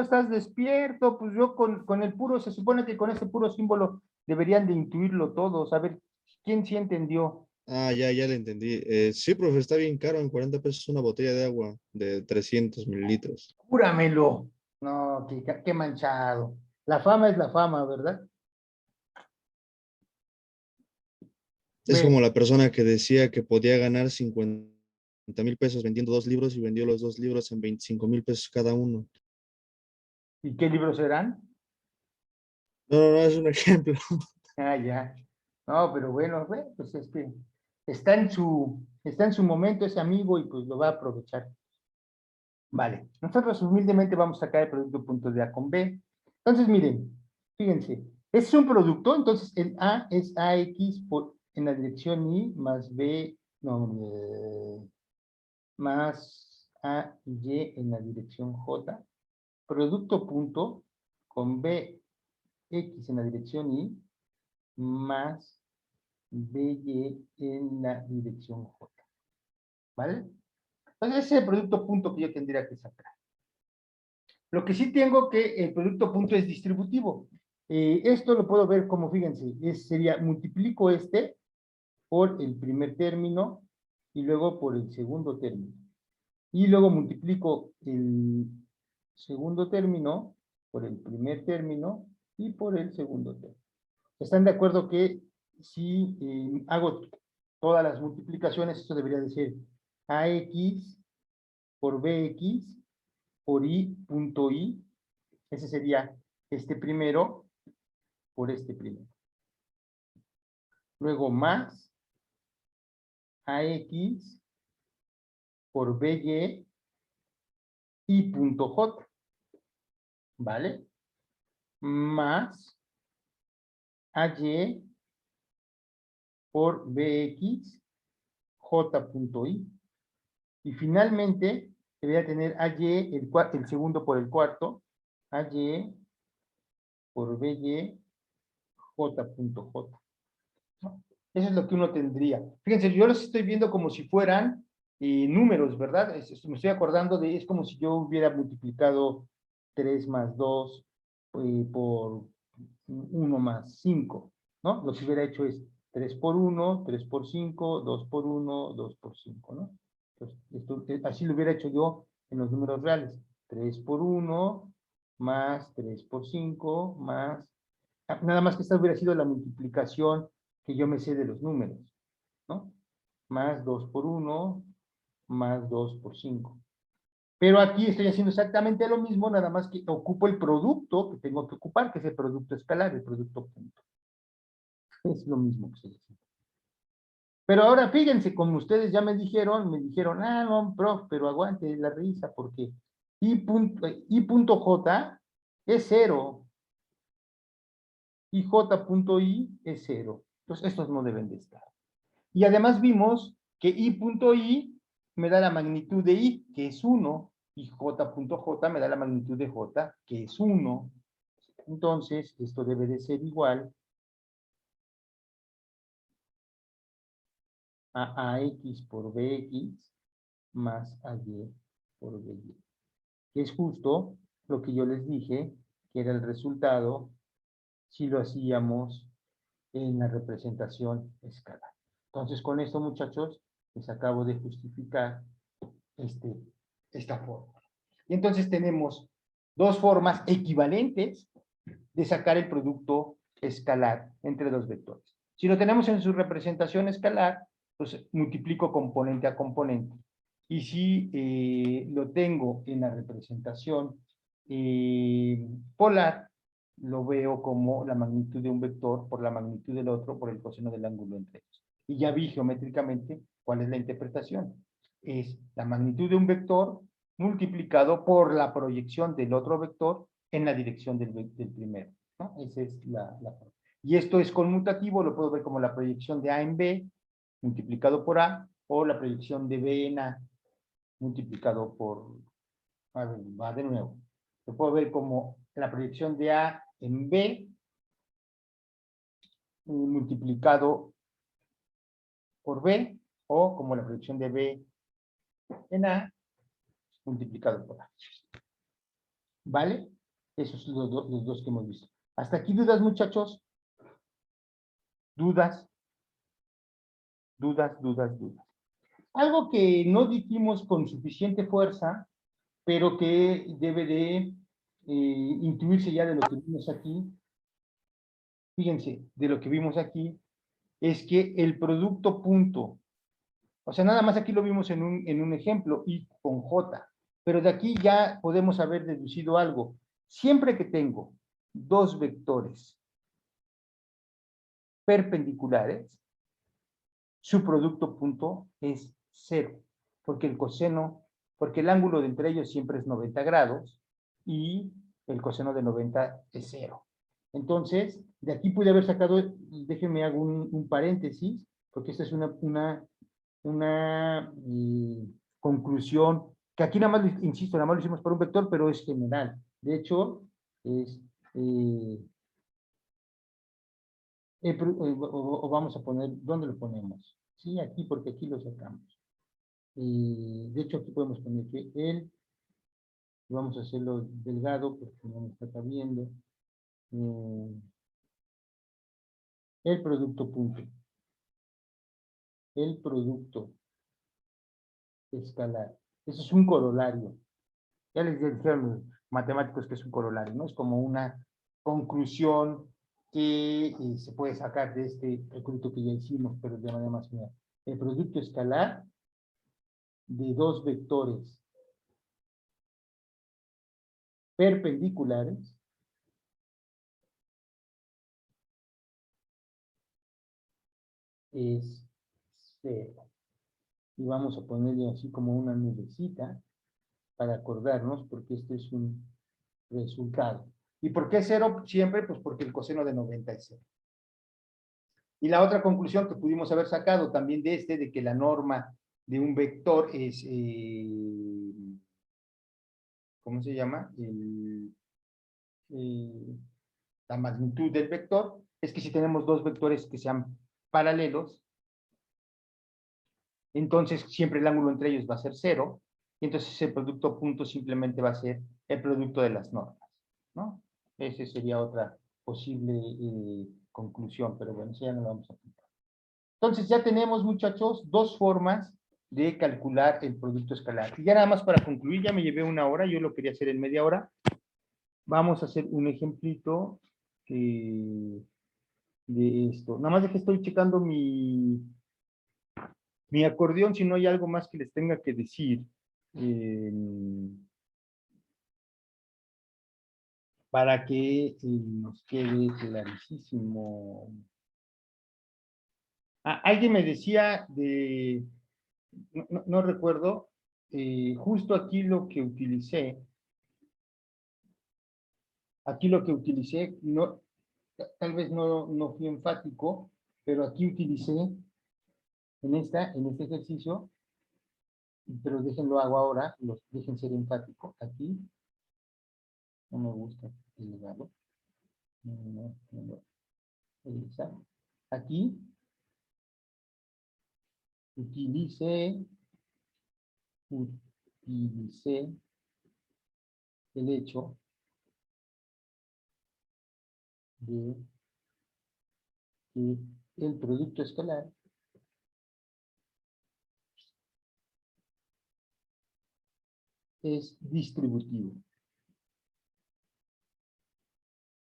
estás despierto, pues yo con el puro, se supone que con ese puro símbolo deberían de intuirlo todos. A ver, ¿quién sí entendió? Ah, ya le entendí. Sí, profe, está bien caro, en 40 pesos una botella de agua de 300 mililitros. Júramelo. No, qué manchado. La fama es la fama, ¿verdad? Es Ve, como la persona que decía que podía ganar 50,000 pesos vendiendo 2 libros y vendió los 2 libros en 25,000 pesos cada uno. ¿y qué libros serán? No, es un ejemplo. Ah, ya. No, pero bueno, pues es que está en su momento ese amigo y pues lo va a aprovechar. Vale, nosotros humildemente vamos a sacar el producto punto de A con B. Entonces, miren, fíjense, es un producto, entonces el A es AX en la dirección I más B, no, más AY en la dirección J, producto punto con BX en la dirección I más BY en la dirección J, ¿vale? Entonces ese es el producto punto que yo tendría que sacar. Lo que sí tengo que el producto punto es distributivo. Esto lo puedo ver como, fíjense, sería multiplico este por el primer término y luego por el segundo término. Y luego multiplico el segundo término por el primer término y por el segundo término. ¿Están de acuerdo que si hago todas las multiplicaciones, esto debería de ser AX por BX por I.I? Ese sería este primero por este primero. Luego más AX por BY I.J, ¿vale? Más AY por BX J.I. Y finalmente, debería tener AY, el segundo por el cuarto, AY por BY J.J. Eso es lo que uno tendría. Fíjense, yo los estoy viendo como si fueran números, ¿verdad? Me estoy acordando es como si yo hubiera multiplicado 3 más 2 por 1 más 5, ¿no? Lo que hubiera hecho es 3 por 1, 3 por 5, 2 por 1, 2 por 5, ¿no? Entonces, así lo hubiera hecho yo en los números reales. 3 por 1 más 3 por 5 más... Nada más que esta hubiera sido la multiplicación que yo me sé de los números, ¿no? Más 2 por 1, más 2 por 5. Pero aquí estoy haciendo exactamente lo mismo, nada más que ocupo el producto que tengo que ocupar, que es el producto escalar, el producto punto. Es lo mismo que estoy haciendo. Pero ahora fíjense, como ustedes ya me dijeron, no, prof, pero aguante la risa, porque I.J es 0 y J.I es 0. Entonces, estos no deben de estar. Y además vimos que I.I me da la magnitud de I, que es 1, y j.j me da la magnitud de j, que es 1. Entonces, esto debe de ser igual a ax por bx más ay por by, que es justo lo que yo les dije, que era el resultado si lo hacíamos en la representación escalar. Entonces, con esto, muchachos, les acabo de justificar esta forma. Y entonces tenemos dos formas equivalentes de sacar el producto escalar entre dos vectores. Si lo tenemos en su representación escalar, pues multiplico componente a componente. Y si lo tengo en la representación polar, lo veo como la magnitud de un vector por la magnitud del otro por el coseno del ángulo entre ellos. Y ya vi geométricamente cuál es la interpretación. Es la magnitud de un vector multiplicado por la proyección del otro vector en la dirección del primero, ¿no? Esa es la forma. Y esto es conmutativo, lo puedo ver como la proyección de A en B multiplicado por A, o la proyección de B en A multiplicado por... A ver, va de nuevo. Lo puedo ver como la proyección de A en B multiplicado por B, o como la proyección de B en A multiplicado por A. ¿Vale? Esos son los dos que hemos visto. ¿Hasta aquí dudas, muchachos? ¿Dudas? Dudas. Algo que no dijimos con suficiente fuerza, pero que debe de intuirse ya de lo que vimos aquí. Fíjense, de lo que vimos aquí, es que el producto punto, o sea, nada más aquí lo vimos en un ejemplo, y con J, pero de aquí ya podemos haber deducido algo. Siempre que tengo dos vectores perpendiculares, su producto punto es 0, porque el ángulo de entre ellos siempre es 90 grados, y el coseno de 90 es 0. Entonces, de aquí pude haber sacado, déjenme hago un paréntesis, porque esta es una conclusión, que aquí nada más, insisto, nada más lo hicimos por un vector, pero es general. De hecho, es... o vamos a poner, ¿dónde lo ponemos? Sí, aquí, porque aquí lo sacamos. De hecho, aquí podemos poner que él, vamos a hacerlo delgado, porque no me está cabiendo. El producto punto. El producto escalar. Eso es un corolario. Ya les dijeron los matemáticos que es un corolario, ¿no? Es como una conclusión que se puede sacar de este recurso que ya hicimos, pero de manera más general. El producto escalar de dos vectores perpendiculares es 0. Y vamos a ponerle así como una nubecita para acordarnos, porque este es un resultado. ¿Y por qué 0 siempre? Pues porque el coseno de 90 es 0. Y la otra conclusión que pudimos haber sacado también de que la norma de un vector es, ¿cómo se llama? La magnitud del vector, es que si tenemos dos vectores que sean paralelos, entonces siempre el ángulo entre ellos va a ser 0, y entonces el producto punto simplemente va a ser el producto de las normas, ¿no? Esa sería otra posible conclusión, pero bueno, eso ya no lo vamos a aplicar. Entonces ya tenemos, muchachos, dos formas de calcular el producto escalar. Y ya nada más para concluir, ya me llevé una hora, yo lo quería hacer en media hora. Vamos a hacer un ejemplito de esto. Nada más de que estoy checando mi acordeón, si no hay algo más que les tenga que decir. Para que nos quede clarísimo. Alguien me decía no recuerdo, justo aquí lo que utilicé, no, tal vez no fui enfático, pero aquí utilicé, en este ejercicio, pero déjenlo hago ahora, dejen ser enfático. Aquí, no me gusta el legado. Aquí, utilicé el hecho de que el producto escalar es distributivo.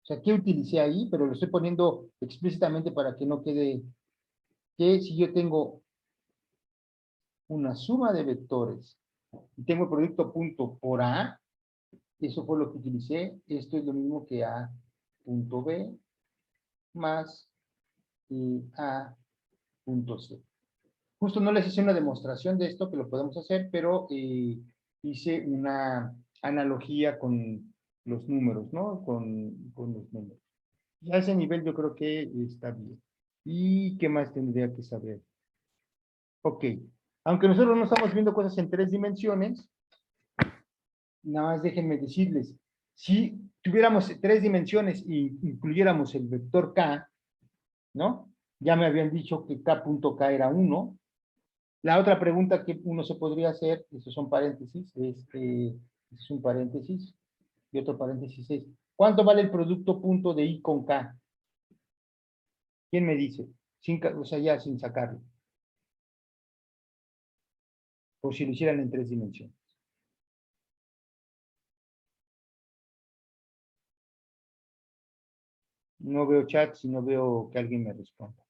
O sea, ¿qué utilicé ahí? Pero lo estoy poniendo explícitamente para que no quede que si yo tengo una suma de vectores y tengo el producto punto por A, eso fue lo que utilicé. Esto es lo mismo que A punto B más A punto C. Justo no les hice una demostración de esto, que lo podemos hacer, pero hice una analogía con los números, ¿no? Con los números. Y a ese nivel yo creo que está bien. ¿Y qué más tendría que saber? Ok. Aunque nosotros no estamos viendo cosas en 3 dimensiones, nada más déjenme decirles, si tuviéramos 3 dimensiones y incluyéramos el vector K, ¿no? Ya me habían dicho que K.K era 1. La otra pregunta que uno se podría hacer, estos son paréntesis, es un paréntesis, y otro paréntesis es, ¿cuánto vale el producto punto de I con K? ¿Quién me dice? O sea, ya sin sacarlo. Por si lo hicieran en 3 dimensiones. No veo chat, si no veo que alguien me responda.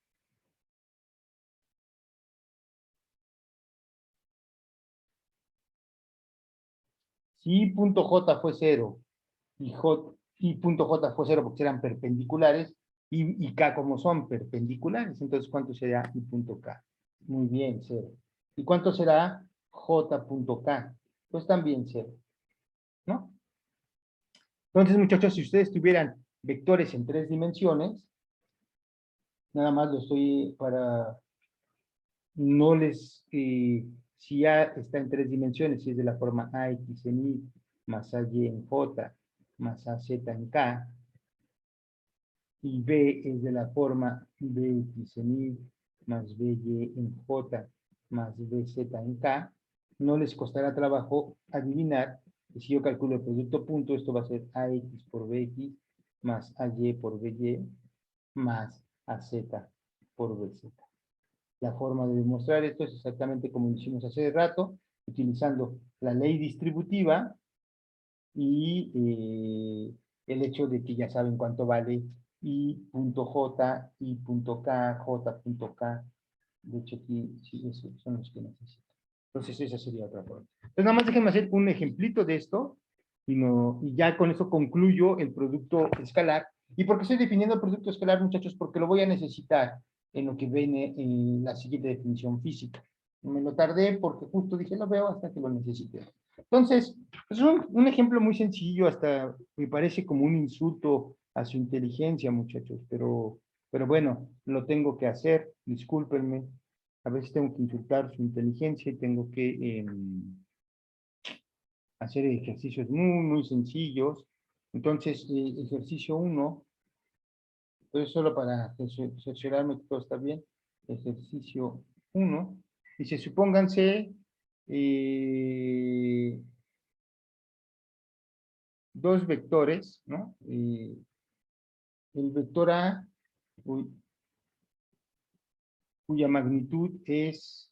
Si punto J fue 0 y punto J fue 0 porque eran perpendiculares y K como son perpendiculares, entonces ¿cuánto será I punto K? Muy bien, 0. ¿Y cuánto será J punto K? Pues también 0, ¿no? Entonces, muchachos, si ustedes tuvieran vectores en 3 dimensiones, nada más lo estoy para no les, si A está en 3 dimensiones, si es de la forma AX en Y, más AY en J, más AZ en K, y B es de la forma BX en Y, más BY en J, más BZ en K, no les costará trabajo adivinar que si yo calculo el producto punto, esto va a ser AX por BX, más AY por BY, más AZ por BZ. La forma de demostrar esto es exactamente como lo hicimos hace rato, utilizando la ley distributiva y el hecho de que ya saben cuánto vale I.J, I.K, J.K. De hecho, aquí sí, esos son los que necesito. Entonces, esa sería otra forma. Entonces, nada más déjenme hacer un ejemplito de esto y ya con eso concluyo el producto escalar. ¿Y por qué estoy definiendo el producto escalar, muchachos? Porque lo voy a necesitar en lo que viene en la siguiente definición física. Me lo tardé porque justo dije, lo veo hasta que lo necesite. Entonces, es un ejemplo muy sencillo, hasta me parece como un insulto a su inteligencia, muchachos, pero bueno, lo tengo que hacer, discúlpenme. A veces tengo que insultar su inteligencia y tengo que hacer ejercicios muy, muy sencillos. Entonces, ejercicio 1, pues solo para cerciorarme que todo está bien. Ejercicio 1. Dice, supónganse dos vectores, ¿no? El vector A, cuya magnitud es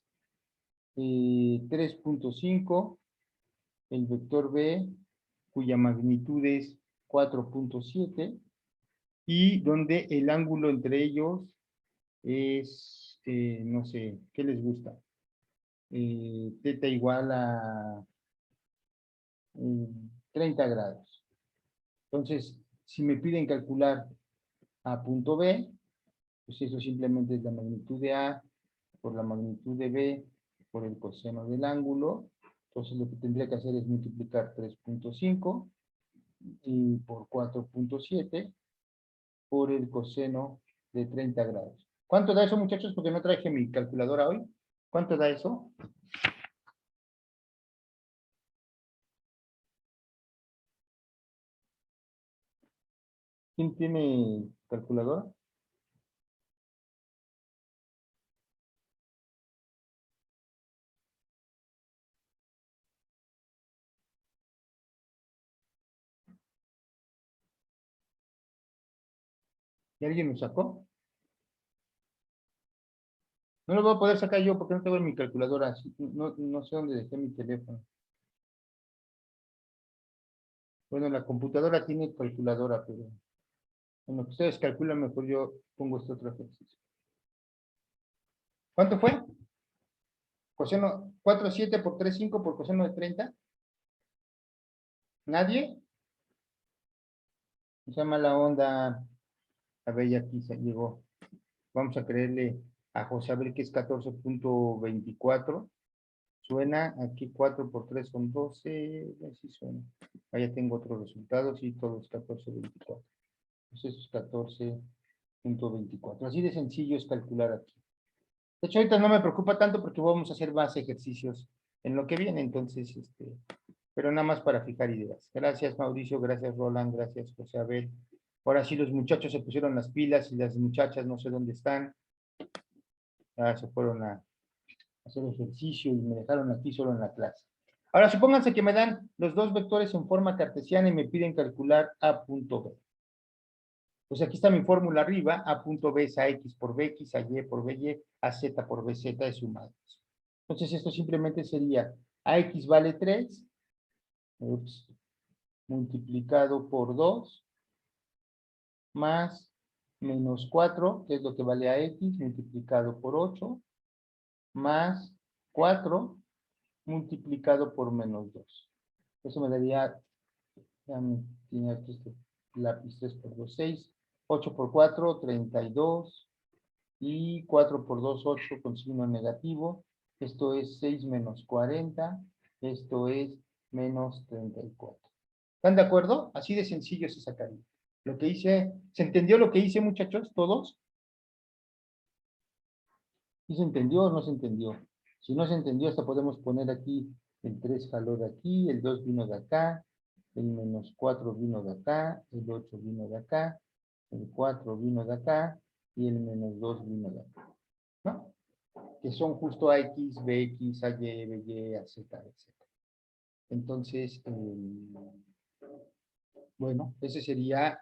3.5, el vector B, cuya magnitud es 4.7, y donde el ángulo entre ellos es, no sé, ¿qué les gusta? Teta igual a 30 grados. Entonces, si me piden calcular A punto B, pues eso simplemente es la magnitud de A por la magnitud de B por el coseno del ángulo. Entonces lo que tendría que hacer es multiplicar 3.5 y por 4.7 por el coseno de 30 grados. ¿Cuánto da eso, muchachos? Porque no traje mi calculadora hoy. ¿Cuánto da eso? ¿Quién tiene calculadora? ¿Y alguien lo sacó? No lo voy a poder sacar yo porque no tengo mi calculadora. No sé dónde dejé mi teléfono. Bueno, la computadora tiene calculadora, pero en lo que ustedes calculan, mejor yo pongo este otro ejercicio. ¿Cuánto fue? Coseno 4,7 por 3,5 por coseno de 30. ¿Nadie? Se llama la onda. A ver, ya aquí se llegó. Vamos a creerle a José Abel que es 14,24. Suena, aquí 4 por 3 son 12. Así suena. Ahí tengo otros resultados y todo es 14,24. Entonces es 14,24. Así de sencillo es calcular aquí. De hecho, ahorita no me preocupa tanto porque vamos a hacer más ejercicios en lo que viene, entonces, pero nada más para fijar ideas. Gracias, Mauricio, gracias, Roland, gracias, José Abel. Ahora sí, los muchachos se pusieron las pilas y las muchachas no sé dónde están. Ya se fueron a hacer ejercicio y me dejaron aquí solo en la clase. Ahora, supónganse que me dan los dos vectores en forma cartesiana y me piden calcular A punto B. Pues aquí está mi fórmula arriba, A punto B es AX por BX, AY por BY, AZ por BZ es sumado. Entonces esto simplemente sería AX vale 3, multiplicado por 2, más menos 4, que es lo que vale AX, multiplicado por 8, más 4, multiplicado por menos 2. Eso me daría, ya me tiene aquí este lápiz, 3 por 2, 6, 8 por 4, 32, y 4 por 2, 8 con signo negativo. Esto es 6 menos 40, esto es menos 34. ¿Están de acuerdo? Así de sencillo se sacaría. Lo que hice, ¿se entendió lo que hice, muchachos? ¿Todos? ¿Sí se entendió o no se entendió? Si no se entendió, hasta podemos poner aquí el 3 jaló de aquí, el 2 vino de acá, el menos 4 vino de acá, el 8 vino de acá, el 4 vino de acá, y el menos 2 vino de acá. ¿No? Que son justo AX, BX, AY, BY, AZ, etc. Entonces, bueno, ese sería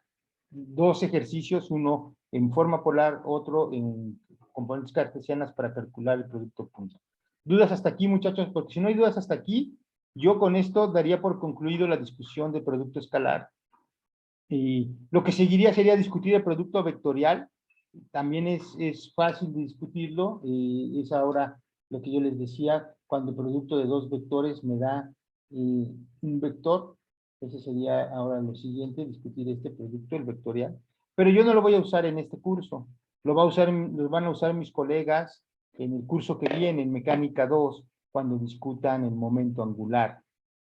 dos ejercicios, uno en forma polar, otro en componentes cartesianas para calcular el producto punto. ¿Dudas hasta aquí, muchachos? Porque si no hay dudas hasta aquí, yo con esto daría por concluido la discusión de producto escalar. Y lo que seguiría sería discutir el producto vectorial. También es fácil de discutirlo, es ahora lo que yo les decía, cuando el producto de dos vectores me da un vector, ese sería ahora lo siguiente, discutir este producto, el vectorial, pero yo no lo voy a usar en este curso, lo van a usar mis colegas en el curso que viene, en Mecánica 2, cuando discutan el momento angular,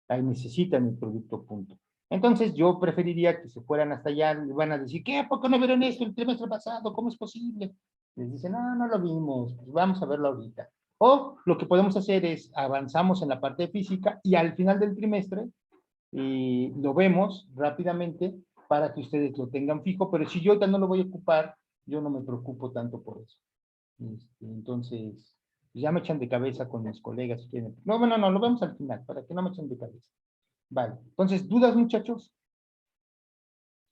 ahí necesitan el producto punto. Entonces yo preferiría que se fueran hasta allá, les van a decir, ¿qué? ¿A poco no vieron esto el trimestre pasado? ¿Cómo es posible? Les dicen, no, no lo vimos, pues vamos a verlo ahorita. O lo que podemos hacer es, avanzamos en la parte de física y al final del trimestre lo vemos rápidamente para que ustedes lo tengan fijo, pero si yo ahorita no lo voy a ocupar, yo no me preocupo tanto por eso. Entonces, ya me echan de cabeza con mis colegas si quieren. No, lo vemos al final, para que no me echen de cabeza. Vale, entonces, ¿dudas, muchachos?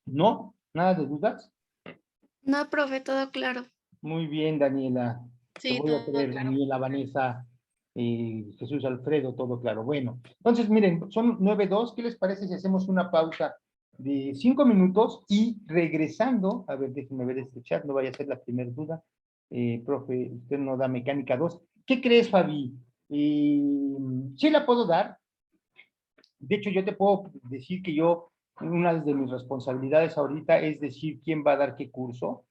¿No? ¿Nada de dudas? No, profe, todo claro. Muy bien, Daniela. Te Sí, voy a todo creer, claro. Daniela, Vanessa, Jesús Alfredo, todo claro. Bueno, entonces, miren, son 9:02. ¿Qué les parece si hacemos una pausa de 5 minutos y regresando, a ver, déjenme ver este chat, no vaya a ser la primera duda. Profe, usted no da mecánica 2. ¿Qué crees, Fabi? ¿Sí la puedo dar? De hecho, yo te puedo decir que una de mis responsabilidades ahorita es decir quién va a dar qué curso,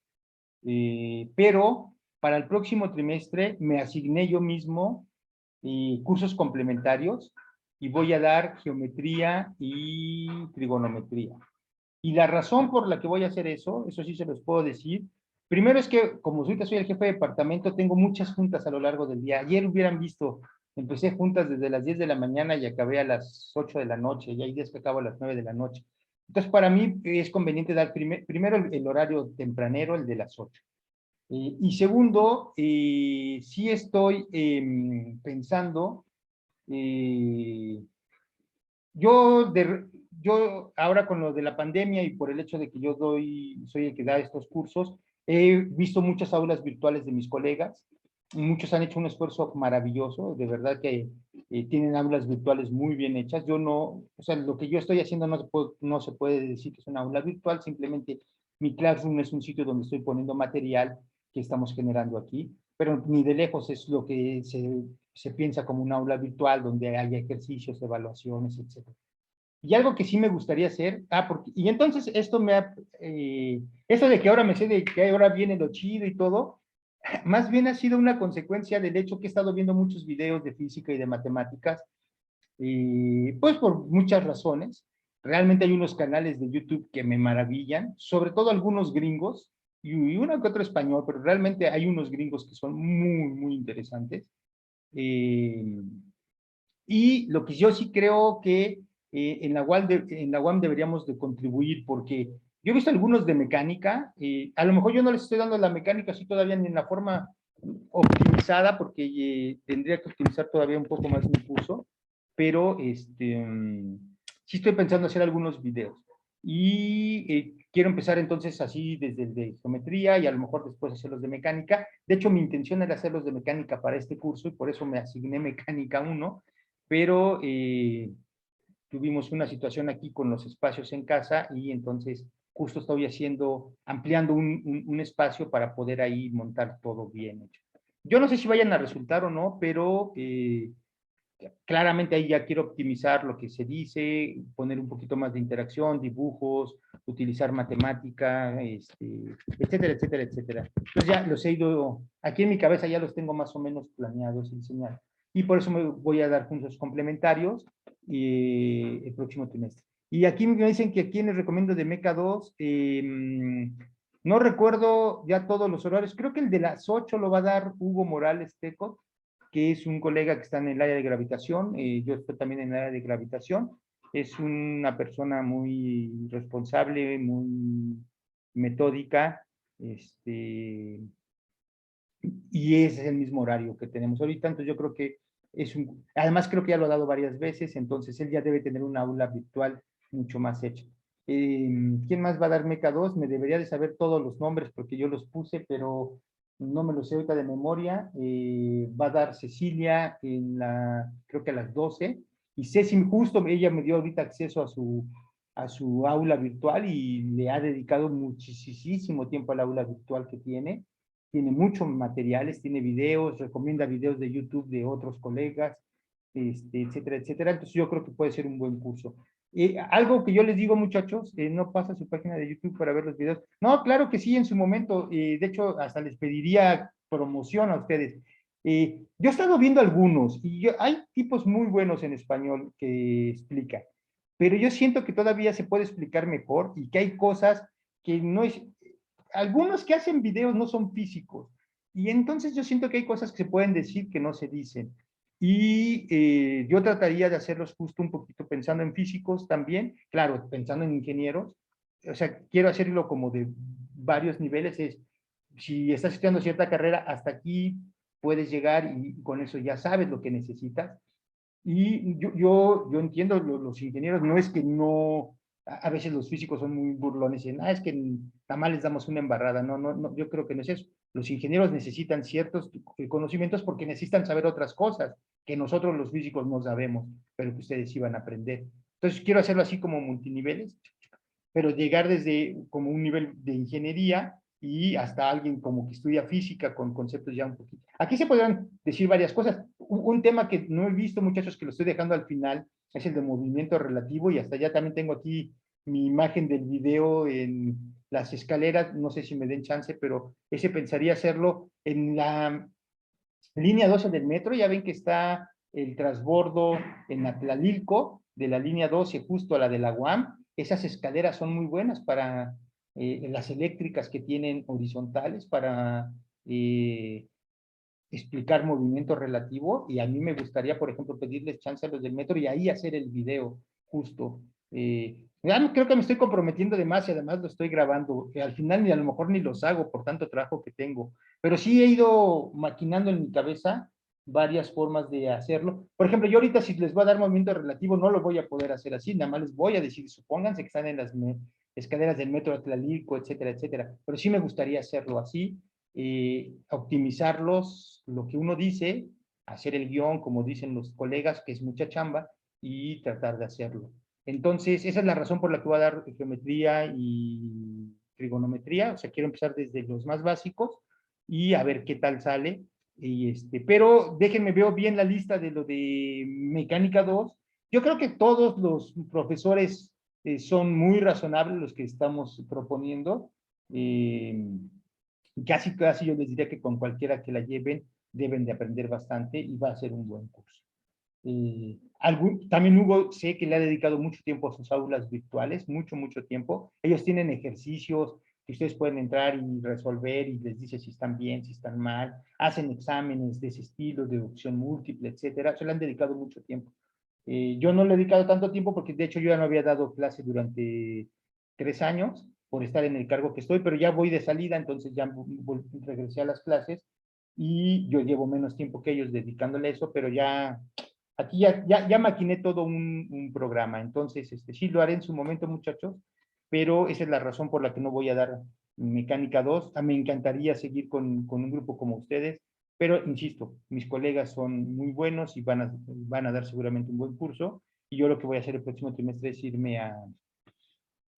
pero para el próximo trimestre me asigné yo mismo cursos complementarios y voy a dar geometría y trigonometría. Y la razón por la que voy a hacer eso sí se los puedo decir. Primero es que, como ahorita soy el jefe de departamento, tengo muchas juntas a lo largo del día. Ayer hubieran visto, empecé juntas desde las 10 de la mañana y acabé a las 8 de la noche, y hay días que acabo a las 9 de la noche. Entonces, para mí es conveniente dar primero el horario tempranero, el de las 8. Y segundo, sí estoy pensando, yo, yo ahora con lo de la pandemia y por el hecho de que yo soy el que da estos cursos, he visto muchas aulas virtuales de mis colegas. Muchos han hecho un esfuerzo maravilloso, de verdad que tienen aulas virtuales muy bien hechas. Yo no, o sea, lo que yo estoy haciendo no se puede decir que es una aula virtual, simplemente mi Classroom es un sitio donde estoy poniendo material que estamos generando aquí, pero ni de lejos es lo que se piensa como un aula virtual donde haya ejercicios, evaluaciones, etcétera. Y algo que sí me gustaría hacer, y entonces esto eso de que ahora me sé de que ahora viene lo chido y todo, más bien ha sido una consecuencia del hecho que he estado viendo muchos videos de física y de matemáticas, pues por muchas razones. Realmente hay unos canales de YouTube que me maravillan, sobre todo algunos gringos, y uno que otro español, pero realmente hay unos gringos que son muy, muy interesantes. Eh, y lo que yo sí creo que en la UAM deberíamos de contribuir, porque yo he visto algunos de mecánica, a lo mejor yo no les estoy dando la mecánica así todavía ni en la forma optimizada, porque tendría que optimizar todavía un poco más mi curso, pero sí estoy pensando hacer algunos videos. Y quiero empezar entonces así desde el de geometría y a lo mejor después hacer los de mecánica. De hecho, mi intención era hacer los de mecánica para este curso y por eso me asigné mecánica 1, pero tuvimos una situación aquí con los espacios en casa y entonces justo estoy ampliando un espacio para poder ahí montar todo bien hecho. Yo no sé si vayan a resultar o no, pero claramente ahí ya quiero optimizar lo que se dice, poner un poquito más de interacción, dibujos, utilizar matemática, etcétera, etcétera, etcétera. Entonces ya los he ido, aquí en mi cabeza ya los tengo más o menos planeados y diseñados. Y por eso me voy a dar cursos complementarios el próximo trimestre. Y aquí me dicen que aquí les recomiendo de Meca 2, no recuerdo ya todos los horarios, creo que el de las 8 lo va a dar Hugo Morales Teco, que es un colega que está en el área de gravitación, yo estoy también en el área de gravitación, es una persona muy responsable, muy metódica, y ese es el mismo horario que tenemos ahorita, entonces yo creo que además creo que ya lo ha dado varias veces, entonces él ya debe tener una aula virtual mucho más hecha. ¿Quién más va a dar Meca 2? Me debería de saber todos los nombres porque yo los puse, pero no me los sé ahorita de memoria. Va a dar Cecilia creo que a las 12, y Ceci, justo ella me dio ahorita acceso a su aula virtual y le ha dedicado muchísimo tiempo al aula virtual que tiene muchos materiales, tiene videos, recomienda videos de YouTube de otros colegas, etcétera, etcétera. Entonces yo creo que puede ser un buen curso. Algo que yo les digo, muchachos, no pasa su página de YouTube para ver los videos. No, claro que sí, en su momento. De hecho, hasta les pediría promoción a ustedes. Yo he estado viendo algunos y hay tipos muy buenos en español que explican, pero yo siento que todavía se puede explicar mejor y que hay cosas que no es, algunos que hacen videos no son físicos, y entonces yo siento que hay cosas que se pueden decir que no se dicen, y yo trataría de hacerlos justo un poquito pensando en físicos también, claro, pensando en ingenieros, o sea, quiero hacerlo como de varios niveles, si estás estudiando cierta carrera, hasta aquí puedes llegar y con eso ya sabes lo que necesitas, y yo entiendo, los ingenieros, no es que no, a veces los físicos son muy burlones y dicen, es que nada más les damos una embarrada. No, no, no, yo creo que no es eso. Los ingenieros necesitan ciertos conocimientos porque necesitan saber otras cosas que nosotros los físicos no sabemos, pero que ustedes iban a aprender. Entonces quiero hacerlo así como multiniveles, pero llegar desde como un nivel de ingeniería y hasta alguien como que estudia física con conceptos ya un poquito. Aquí se podrán decir varias cosas. Un tema que no he visto, muchachos, que lo estoy dejando al final, es el de movimiento relativo, y hasta ya también tengo aquí mi imagen del video en las escaleras, no sé si me den chance, pero ese pensaría hacerlo en la línea 12 del metro. Ya ven que está el transbordo en Atlalilco de la línea 12 justo a la de la UAM. Esas escaleras son muy buenas para las eléctricas que tienen horizontales para explicar movimiento relativo, y a mí me gustaría, por ejemplo, pedirles chance a los del metro y ahí hacer el video justo Ya creo que me estoy comprometiendo de más y además lo estoy grabando. Al final ni a lo mejor ni los hago por tanto trabajo que tengo. Pero sí he ido maquinando en mi cabeza varias formas de hacerlo. Por ejemplo, yo ahorita si les voy a dar movimiento relativo no lo voy a poder hacer así, nada más les voy a decir, supónganse que están en las escaleras del metro Atlalico, etcétera, etcétera. Pero sí me gustaría hacerlo así, optimizarlos, lo que uno dice, hacer el guión, como dicen los colegas, que es mucha chamba, y tratar de hacerlo. Entonces, esa es la razón por la que voy a dar geometría y trigonometría, o sea, quiero empezar desde los más básicos y a ver qué tal sale. Pero déjenme, veo bien la lista de lo de mecánica 2. Yo creo que todos los profesores son muy razonables los que estamos proponiendo. Casi yo les diría que con cualquiera que la lleven deben de aprender bastante y va a ser un buen curso. También Hugo sé que le ha dedicado mucho tiempo a sus aulas virtuales, mucho tiempo. Ellos tienen ejercicios que ustedes pueden entrar y resolver y les dice si están bien, si están mal. Hacen exámenes de ese estilo, de opción múltiple, etcétera. Se le han dedicado mucho tiempo. Yo no le he dedicado tanto tiempo porque de hecho yo ya no había dado clase durante 3 años por estar en el cargo que estoy, pero ya voy de salida, entonces ya regresé a las clases y yo llevo menos tiempo que ellos dedicándole a eso, pero ya aquí ya maquiné todo un programa, entonces sí lo haré en su momento, muchachos, pero esa es la razón por la que no voy a dar mecánica 2. Me encantaría seguir con un grupo como ustedes, pero insisto, mis colegas son muy buenos y van a dar seguramente un buen curso, y yo lo que voy a hacer el próximo trimestre es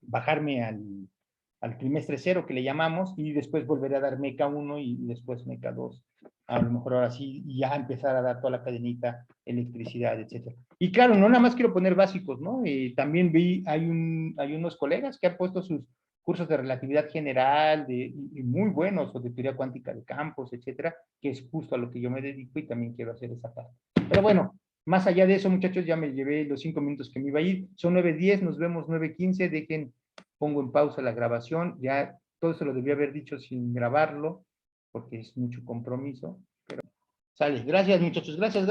bajarme al trimestre 0 que le llamamos, y después volveré a dar meca 1 y después meca 2. A lo mejor ahora sí, y ya empezar a dar toda la cadenita, electricidad, etcétera. Y claro, no nada más quiero poner básicos, ¿no? También hay unos colegas que han puesto sus cursos de relatividad general, y muy buenos, o de teoría cuántica de campos, etcétera, que es justo a lo que yo me dedico y también quiero hacer esa parte. Pero bueno, más allá de eso, muchachos, ya me llevé los 5 minutos que me iba a ir. Son 9:10, nos vemos 9:15. Pongo en pausa la grabación. Ya todo eso lo debía haber dicho sin grabarlo, porque es mucho compromiso. Pero sale. Gracias, muchachos. Gracias.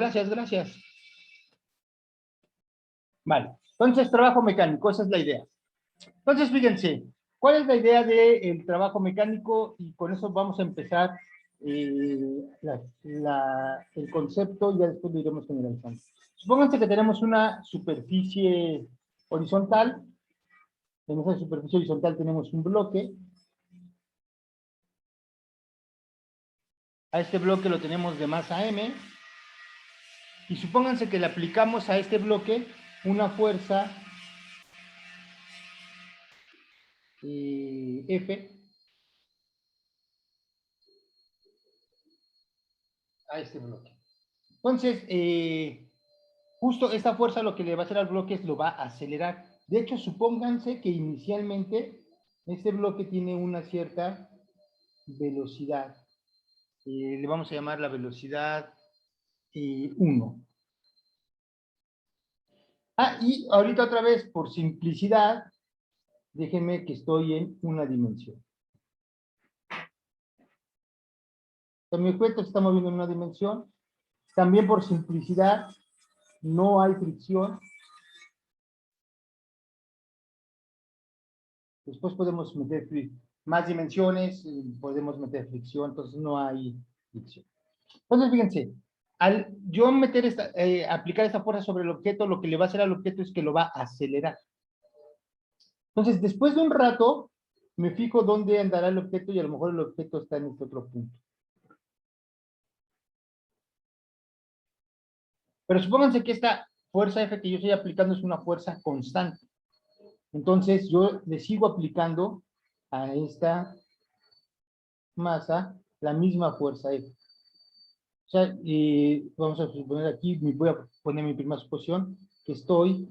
Vale. Entonces, trabajo mecánico, esa es la idea. Entonces, fíjense, ¿cuál es la idea del trabajo mecánico? Y con eso vamos a empezar el concepto, y ya después lo iremos generalizando. Supónganse que tenemos una superficie horizontal. En esa superficie horizontal tenemos un bloque. A este bloque lo tenemos de masa M. Y supónganse que le aplicamos a este bloque una fuerza F a este bloque. Entonces, justo esta fuerza lo que le va a hacer al bloque es lo va a acelerar. De hecho, supónganse que inicialmente este bloque tiene una cierta velocidad. Le vamos a llamar la velocidad 1. Y ahorita otra vez, por simplicidad, déjenme que estoy en una dimensión. Mi objeto se está moviendo en una dimensión. También por simplicidad, no hay fricción. Después podemos meter más dimensiones, podemos meter fricción, entonces no hay fricción. Entonces, fíjense, al yo aplicar esta fuerza sobre el objeto, lo que le va a hacer al objeto es que lo va a acelerar. Entonces, después de un rato, me fijo dónde andará el objeto y a lo mejor el objeto está en este otro punto. Pero supónganse que esta fuerza F que yo estoy aplicando es una fuerza constante. Entonces, yo le sigo aplicando a esta masa la misma fuerza F. O sea, vamos a suponer aquí, voy a poner mi primera suposición, que estoy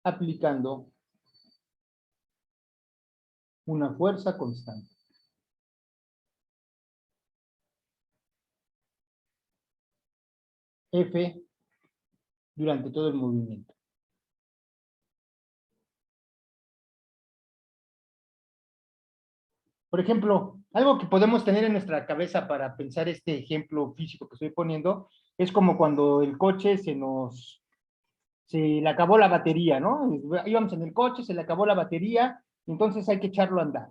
aplicando una fuerza constante. F durante todo el movimiento. Por ejemplo, algo que podemos tener en nuestra cabeza para pensar este ejemplo físico que estoy poniendo, es como cuando el coche se nos se le acabó la batería, ¿no? Íbamos en el coche, se le acabó la batería, entonces hay que echarlo a andar.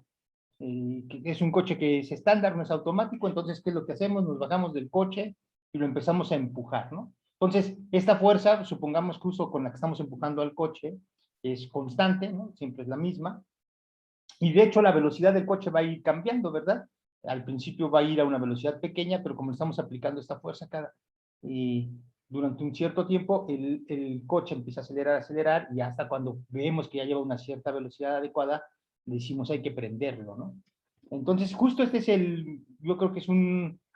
Que es un coche que es estándar, no es automático, entonces, ¿qué es lo que hacemos? Nos bajamos del coche y lo empezamos a empujar, ¿no? Entonces, esta fuerza, supongamos que uso con la que estamos empujando al coche, es constante, ¿no? Siempre es la misma, y de hecho la velocidad del coche va a ir cambiando, ¿verdad? Al principio va a ir a una velocidad pequeña, pero como estamos aplicando esta fuerza durante un cierto tiempo, el coche empieza a acelerar, y hasta cuando vemos que ya lleva una cierta velocidad adecuada, decimos hay que prenderlo, ¿no? Entonces, justo este es yo creo que es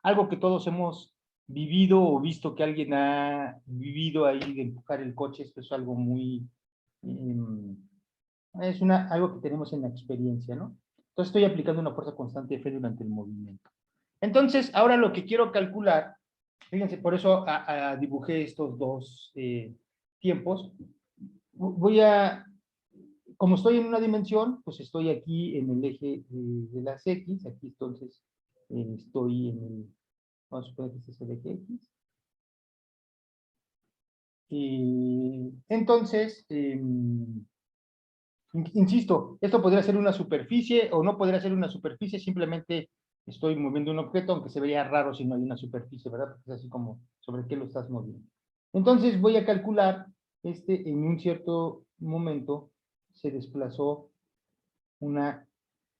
algo que todos hemos vivido o visto que alguien ha vivido ahí de empujar el coche. Esto es algo muy, es algo que tenemos en la experiencia, ¿no? Entonces estoy aplicando una fuerza constante de F durante el movimiento. Entonces, ahora lo que quiero calcular, fíjense, por eso dibujé estos dos tiempos. Como estoy en una dimensión, pues estoy aquí en el eje de las X, aquí entonces estoy en vamos a suponer que este es el eje X. Entonces, insisto, esto podría ser una superficie o no podría ser una superficie, simplemente estoy moviendo un objeto, aunque se vería raro si no hay una superficie, ¿verdad? Porque es así como, ¿sobre qué lo estás moviendo? Entonces voy a calcular, en un cierto momento se desplazó una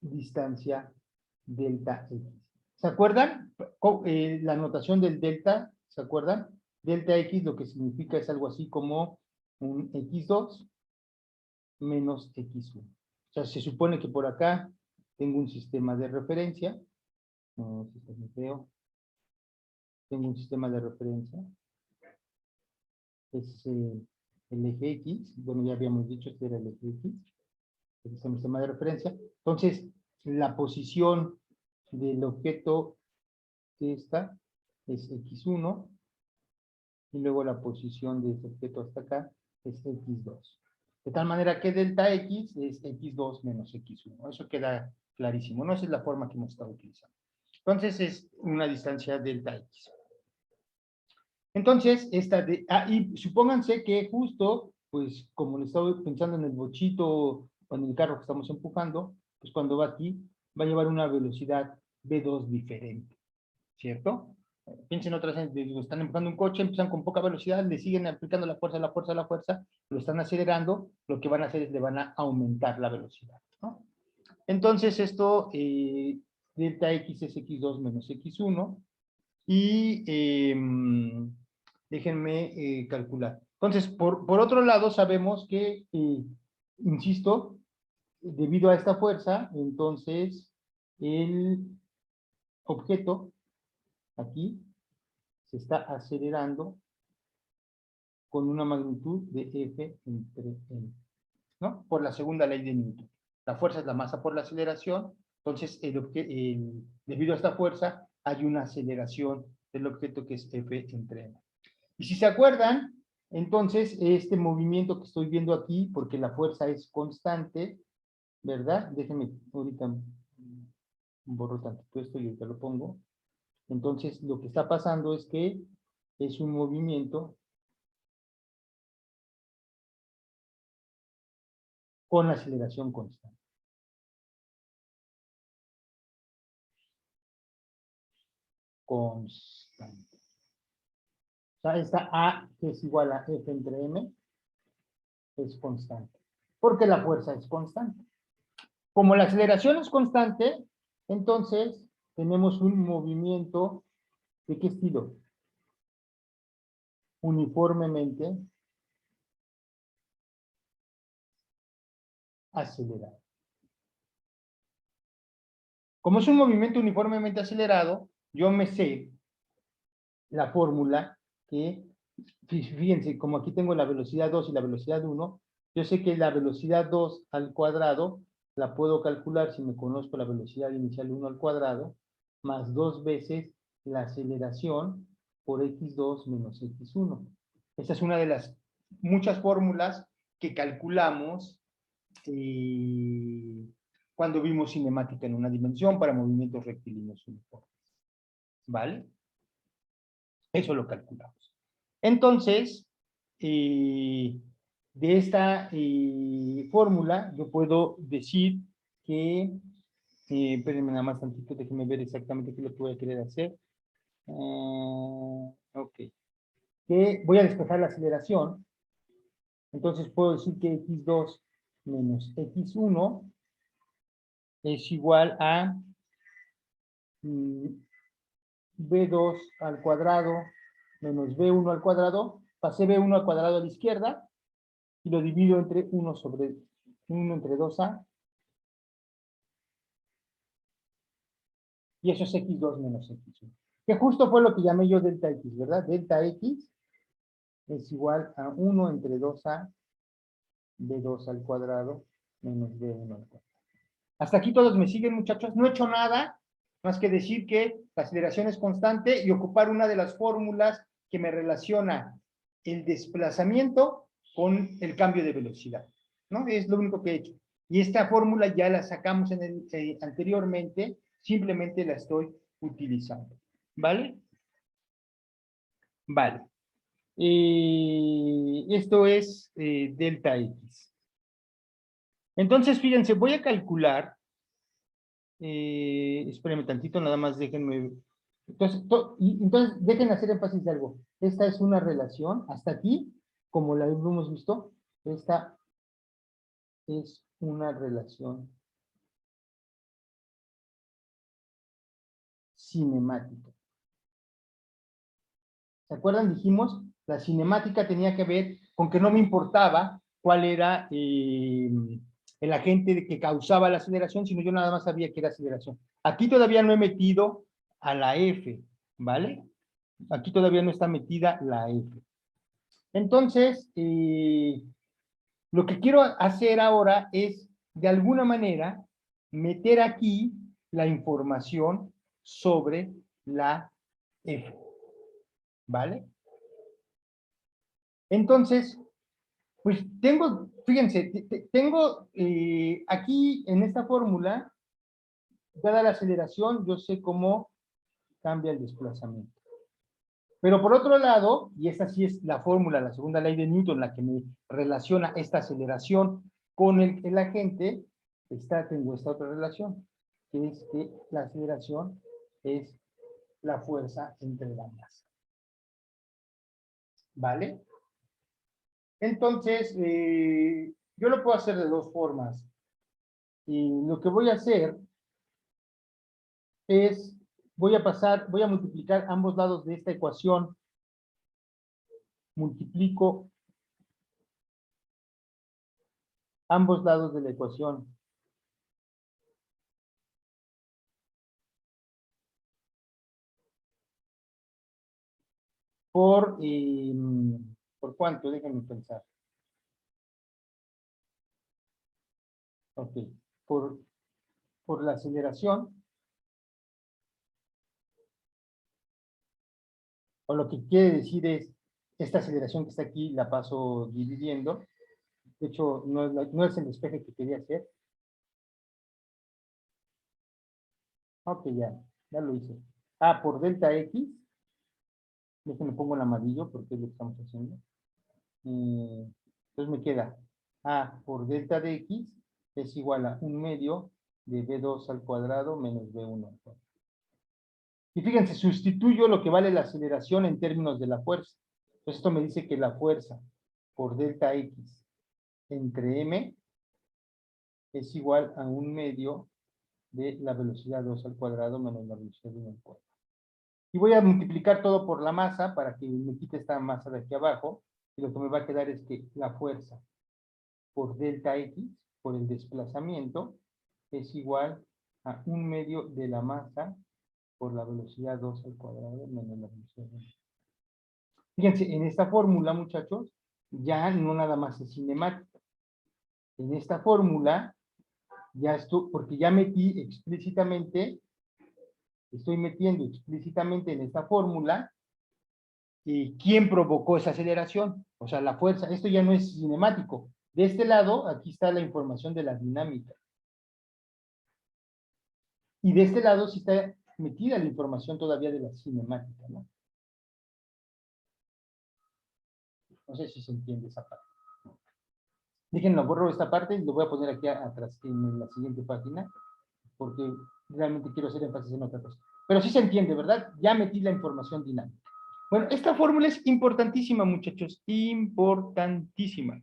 distancia delta X. ¿Se acuerdan? La notación del delta, ¿se acuerdan? Delta X lo que significa es algo así como un X2 menos X1. O sea, se supone que por acá tengo un sistema de referencia. No, si está muy feo. Tengo un sistema de referencia. Es el eje X. Bueno, ya habíamos dicho que era el eje X. Este es el sistema de referencia. Entonces, la posición del objeto esta es X1. Y luego la posición de este objeto hasta acá es X2. De tal manera que delta X es X2 menos X1. Eso queda clarísimo, ¿no? Esa es la forma que hemos estado utilizando. Entonces es una distancia delta X. Entonces, y supónganse que justo, pues como le estaba pensando en el bochito o en el carro que estamos empujando, pues cuando va aquí, va a llevar una velocidad V2 diferente, ¿cierto? Piensen otra vez, están empujando un coche, empiezan con poca velocidad, le siguen aplicando la fuerza, lo están acelerando, lo que van a hacer es le van a aumentar la velocidad, ¿no? Entonces esto, delta X es X2 menos X1, y déjenme calcular. Entonces, por otro lado, sabemos que, insisto, debido a esta fuerza, entonces el objeto aquí se está acelerando con una magnitud de F entre M, ¿no? Por la segunda ley de Newton. La fuerza es la masa por la aceleración, entonces debido a esta fuerza hay una aceleración del objeto que es F entre M. Y si se acuerdan, entonces este movimiento que estoy viendo aquí, porque la fuerza es constante, ¿verdad? Déjenme ahorita borro tantito esto y ahorita lo pongo. Entonces lo que está pasando es que es un movimiento con aceleración constante. Constante. O sea, esta A, que es igual a F entre M, es constante. Porque la fuerza es constante. Como la aceleración es constante, entonces tenemos un movimiento ¿de qué estilo? Uniformemente acelerado. Como es un movimiento uniformemente acelerado, yo me sé la fórmula que, fíjense, como aquí tengo la velocidad 2 y la velocidad 1, yo sé que la velocidad 2 al cuadrado la puedo calcular si me conozco la velocidad inicial 1 al cuadrado, más 2 veces la aceleración por x2 menos x1. Esta es una de las muchas fórmulas que calculamos cuando vimos cinemática en una dimensión para movimientos rectilíneos uniformes. ¿Vale? Eso lo calculamos. Entonces, de esta fórmula, yo puedo decir que, espérenme nada más tantito, déjenme ver exactamente qué es lo que voy a querer hacer. Ok. Que voy a despejar la aceleración. Entonces puedo decir que x2 menos x1 es igual a b2 al cuadrado menos b1 al cuadrado. Pasé b1 al cuadrado a la izquierda y lo divido entre 1 sobre 1 entre 2a. Y eso es x2 menos x1. Que justo fue lo que llamé yo delta x, ¿verdad? Delta x es igual a 1 entre 2a b2 al cuadrado menos b1 al cuadrado. Hasta aquí todos me siguen, muchachos. No he hecho nada más que decir que la aceleración es constante y ocupar una de las fórmulas que me relaciona el desplazamiento con el cambio de velocidad, ¿no? Es lo único que he hecho. Y esta fórmula ya la sacamos anteriormente, simplemente la estoy utilizando. ¿Vale? Vale. Esto es delta x. Entonces, fíjense, voy a calcular. Espérenme tantito, nada más déjenme. Entonces, dejen hacer énfasis de algo. Esta es una relación, hasta aquí, como la hemos visto, esta es una relación cinemática. ¿Se acuerdan? Dijimos, la cinemática tenía que ver con que no me importaba cuál era el agente que causaba la aceleración, sino yo nada más sabía que era aceleración. Aquí todavía no he metido a la F, ¿vale? Aquí todavía no está metida la F. Entonces, lo que quiero hacer ahora es, de alguna manera, meter aquí la información sobre la F. ¿Vale? Entonces, pues tengo, fíjense, tengo aquí en esta fórmula, dada la aceleración, yo sé cómo cambia el desplazamiento. Pero por otro lado, y esta sí es la fórmula, la segunda ley de Newton, la que me relaciona esta aceleración con el agente, tengo esta otra relación, que es que la aceleración es la fuerza entre la masa. ¿Vale? Entonces, yo lo puedo hacer de dos formas. Y lo que voy a hacer es, voy a multiplicar ambos lados de esta ecuación. Multiplico ambos lados de la ecuación. ¿Por cuánto? Déjenme pensar. Ok. Por la aceleración. O lo que quiere decir es, esta aceleración que está aquí la paso dividiendo. De hecho, no es el despeje que quería hacer. Ok, ya lo hice. Por delta x. Déjenme pongo el amarillo porque es lo que estamos haciendo. Entonces me queda A por delta de x es igual a 1 medio de b2 al cuadrado menos b1 al cuadrado. Y fíjense, sustituyo lo que vale la aceleración en términos de la fuerza. Entonces esto me dice que la fuerza por delta x entre m es igual a 1 medio de la velocidad 2 al cuadrado menos la velocidad 1 al cuadrado. Y voy a multiplicar todo por la masa para que me quite esta masa de aquí abajo. Y lo que me va a quedar es que la fuerza por delta x, por el desplazamiento, es igual a 1 medio de la masa por la velocidad 2 al cuadrado menos la velocidad 1. Fíjense, en esta fórmula, muchachos, ya no nada más es cinemática. En esta fórmula, ya estoy, porque ya metí explícitamente, estoy metiendo explícitamente en esta fórmula, quién provocó esa aceleración, o sea, la fuerza. Esto ya no es cinemático. De este lado, aquí está la información de la dinámica. Y de este lado sí está metida la información todavía de la cinemática, ¿no? No sé si se entiende esa parte. Déjenlo, borro esta parte y lo voy a poner aquí atrás en la siguiente página, porque realmente quiero hacer énfasis en otra cosa. Pero sí se entiende, ¿verdad? Ya metí la información dinámica. Bueno, esta fórmula es importantísima, muchachos, importantísima.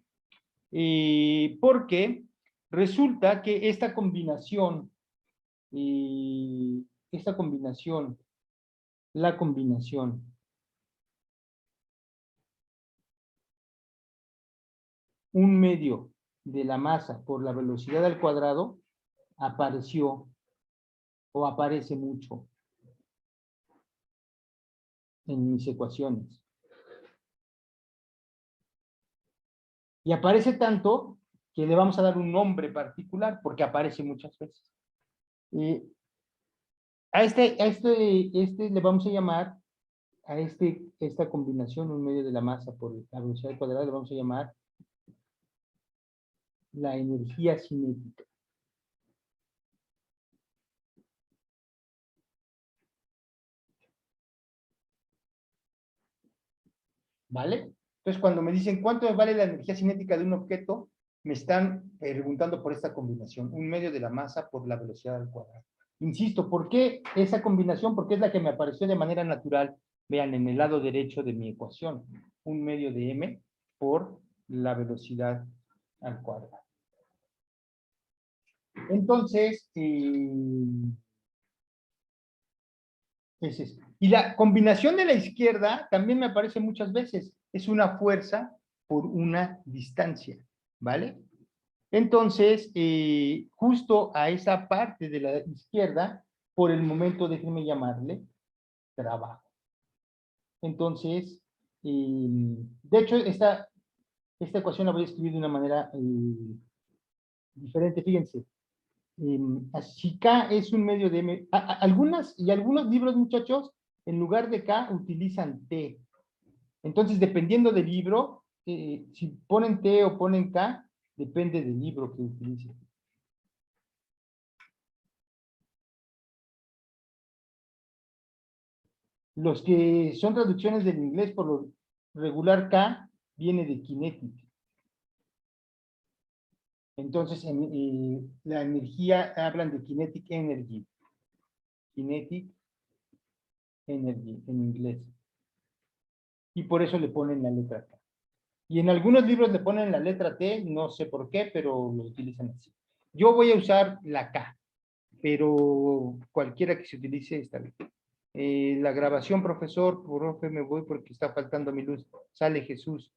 Porque resulta que esta combinación, la combinación un medio de la masa por la velocidad al cuadrado apareció o aparece mucho en mis ecuaciones. Y aparece tanto que le vamos a dar un nombre particular porque aparece muchas veces. A este le vamos a llamar, esta combinación, un medio de la masa por la velocidad al cuadrado, le vamos a llamar la energía cinética. ¿Vale? Entonces, cuando me dicen cuánto vale la energía cinética de un objeto, me están preguntando por esta combinación, un medio de la masa por la velocidad al cuadrado. Insisto, ¿por qué esa combinación? Porque es la que me apareció de manera natural, vean, en el lado derecho de mi ecuación, un medio de m por la velocidad al cuadrado. Entonces, es esto. Y la combinación de la izquierda también me aparece muchas veces. Es una fuerza por una distancia, ¿vale? Entonces, justo a esa parte de la izquierda, por el momento, déjenme llamarle trabajo. Entonces, de hecho, esta ecuación la voy a escribir de una manera diferente, fíjense. Si K es un medio de M, algunos libros, muchachos, en lugar de K utilizan T. Entonces, dependiendo del libro, si ponen T o ponen K, depende del libro que utilicen. Los que son traducciones del inglés, por lo regular K viene de kinetic. Entonces, la energía, hablan de kinetic energy. Kinetic energy en inglés. Y por eso le ponen la letra K. Y en algunos libros le ponen la letra T, no sé por qué, pero lo utilizan así. Yo voy a usar la K, pero cualquiera que se utilice está bien. La grabación, profesor, profe, me voy porque está faltando mi luz. Sale Jesús,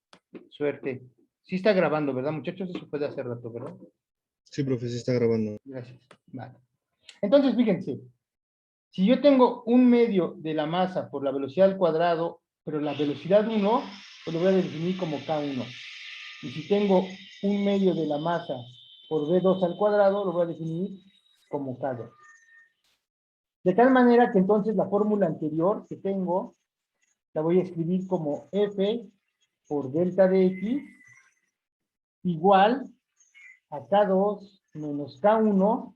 suerte. Sí está grabando, ¿verdad, muchachos? Eso puede hacer rato, ¿verdad? Sí, profe, sí está grabando. Gracias. Vale. Entonces, fíjense, si yo tengo un medio de la masa por la velocidad al cuadrado, pero la velocidad 1, pues lo voy a definir como K1. Y si tengo un medio de la masa por V2 al cuadrado, lo voy a definir como K2. De tal manera que entonces la fórmula anterior que tengo, la voy a escribir como F por delta de X igual a K2 menos K1,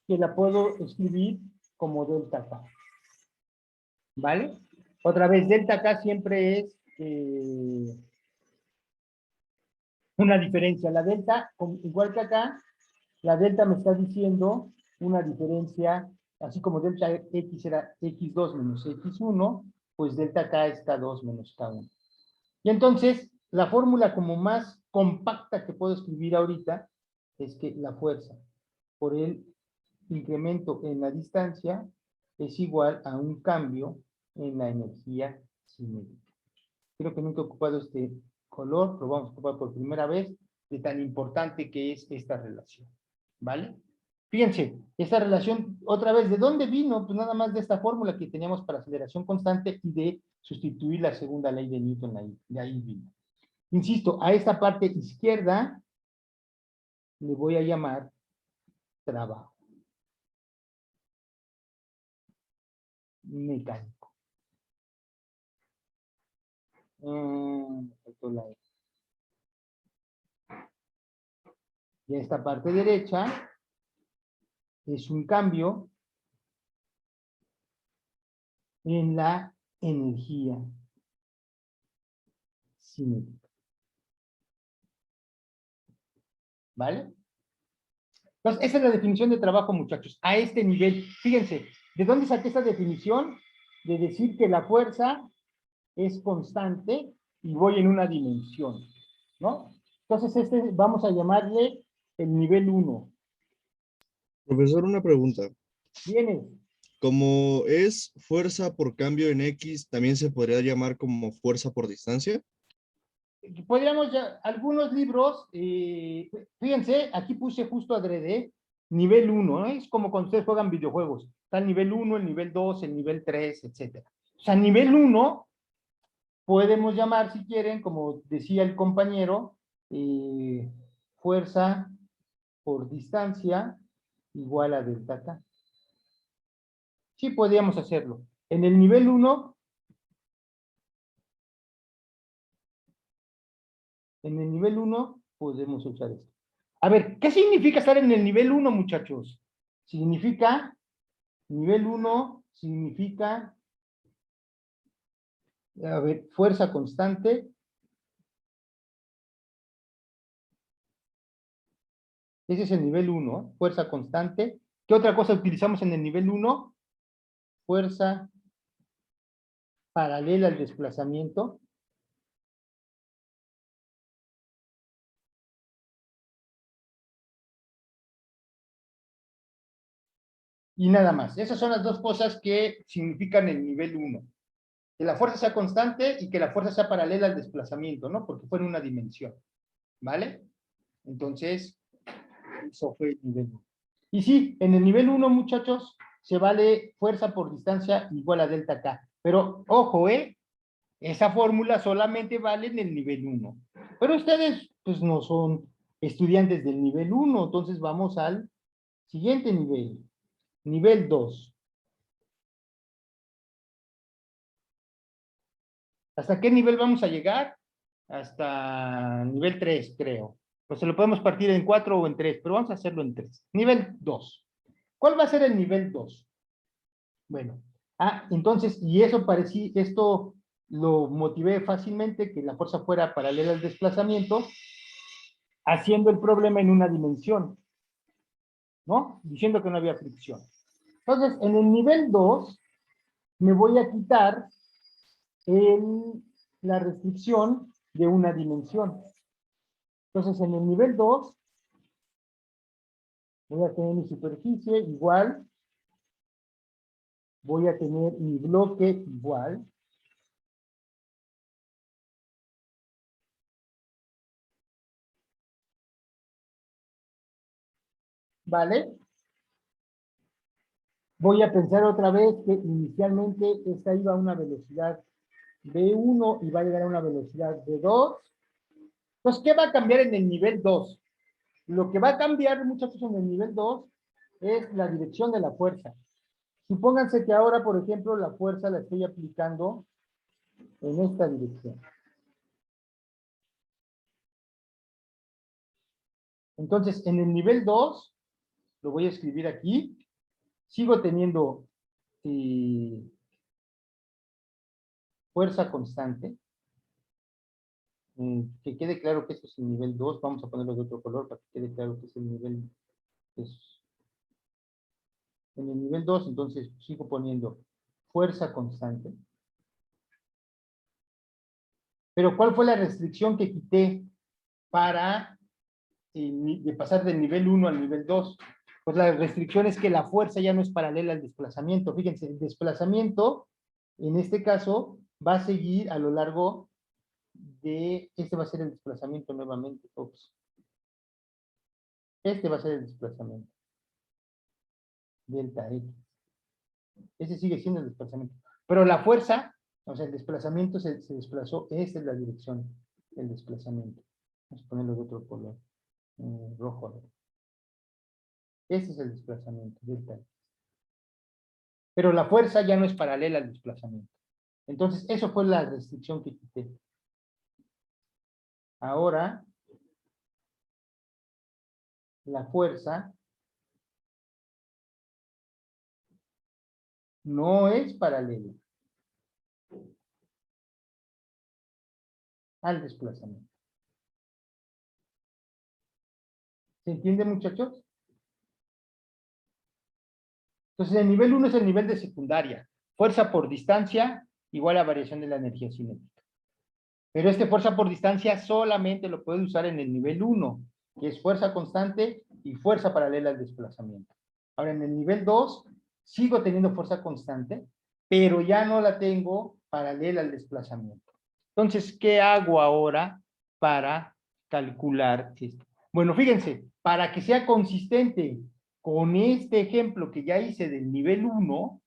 que la puedo escribir como delta K. ¿Vale? Otra vez, delta K siempre es una diferencia. La delta, igual que acá, la delta me está diciendo una diferencia, así como delta X era X2 menos X1, pues delta K es K2 menos K1. Y entonces, la fórmula como más compacta que puedo escribir ahorita es que la fuerza por el incremento en la distancia es igual a un cambio en la energía cinética. Creo que nunca he ocupado este color, lo vamos a ocupar por primera vez, de tan importante que es esta relación. ¿Vale? Fíjense, esta relación, otra vez, ¿de dónde vino? Pues nada más de esta fórmula que teníamos para aceleración constante y de sustituir la segunda ley de Newton, de ahí vino. Insisto, a esta parte izquierda le voy a llamar trabajo mecánico. Y a esta parte derecha es un cambio en la energía cinética. ¿vale? Entonces, esa es la definición de trabajo, muchachos, a este nivel. Fíjense, ¿de dónde saqué esta definición? De decir que la fuerza es constante y voy en una dimensión, ¿no? Entonces, vamos a llamarle el nivel 1. Profesor, una pregunta. Viene. Como es fuerza por cambio en X, ¿también se podría llamar como fuerza por distancia? Podríamos ya, algunos libros, fíjense, aquí puse justo adrede, nivel 1, ¿no? Es como cuando ustedes juegan videojuegos. Está el nivel 1, el nivel 2, el nivel 3, etcétera. O sea, nivel 1 podemos llamar, si quieren, como decía el compañero, fuerza por distancia igual a delta K. Sí, podríamos hacerlo. En el nivel 1, podemos usar esto. A ver, ¿qué significa estar en el nivel 1, muchachos? Significa, nivel 1 significa, a ver, fuerza constante. Ese es el nivel 1, fuerza constante. ¿Qué otra cosa utilizamos en el nivel 1? Fuerza paralela al desplazamiento. Y nada más. Esas son las dos cosas que significan el nivel 1. Que la fuerza sea constante y que la fuerza sea paralela al desplazamiento, ¿no? Porque fue en una dimensión. ¿Vale? Entonces, eso fue el nivel 1. Y sí, en el nivel 1, muchachos, se vale fuerza por distancia igual a delta K. Pero, ojo, esa fórmula solamente vale en el nivel 1. Pero ustedes, pues, no son estudiantes del nivel 1, entonces vamos al siguiente nivel. Nivel 2. ¿Hasta qué nivel vamos a llegar? Hasta nivel 3, creo. Pues se lo podemos partir en 4 o en 3, pero vamos a hacerlo en 3. Nivel 2. ¿Cuál va a ser el nivel 2? Bueno, entonces, y esto lo motivé fácilmente, que la fuerza fuera paralela al desplazamiento, haciendo el problema en una dimensión, ¿no? Diciendo que no había fricción. Entonces, en el nivel 2, me voy a quitar la restricción de una dimensión. Entonces, en el nivel 2, voy a tener mi superficie igual, voy a tener mi bloque igual, ¿vale? Voy a pensar otra vez que inicialmente esta iba a una velocidad V1 y va a llegar a una velocidad V2. Entonces, ¿qué va a cambiar en el nivel 2? Lo que va a cambiar, muchachos, en el nivel 2 es la dirección de la fuerza. Supónganse que ahora, por ejemplo, la fuerza la estoy aplicando en esta dirección. Entonces, en el nivel 2, lo voy a escribir aquí, sigo teniendo fuerza constante. Que quede claro que esto es el nivel 2, vamos a ponerlo de otro color para que quede claro que es el nivel, en el nivel 2, entonces sigo poniendo fuerza constante. Pero ¿cuál fue la restricción que quité para de pasar del nivel 1 al nivel 2? Pues la restricción es que la fuerza ya no es paralela al desplazamiento. Fíjense, el desplazamiento, en este caso, va a seguir a lo largo este va a ser el desplazamiento nuevamente. Ups. Este va a ser el desplazamiento. Delta X. Ese sigue siendo el desplazamiento. Pero la fuerza, o sea, el desplazamiento se desplazó. Esta es la dirección del desplazamiento. Vamos a ponerlo de otro color. Rojo. Ese es el desplazamiento. Delta X. Pero la fuerza ya no es paralela al desplazamiento. Entonces, eso fue la restricción que quité. Ahora, la fuerza no es paralela al desplazamiento. ¿Se entiende, muchachos? Entonces, el nivel 1 es el nivel de secundaria. Fuerza por distancia igual a variación de la energía cinética. Pero fuerza por distancia solamente lo puedes usar en el nivel 1, que es fuerza constante y fuerza paralela al desplazamiento. Ahora, en el nivel 2, sigo teniendo fuerza constante, pero ya no la tengo paralela al desplazamiento. Entonces, ¿qué hago ahora para calcular esto? Bueno, fíjense, para que sea consistente con este ejemplo que ya hice del nivel 1,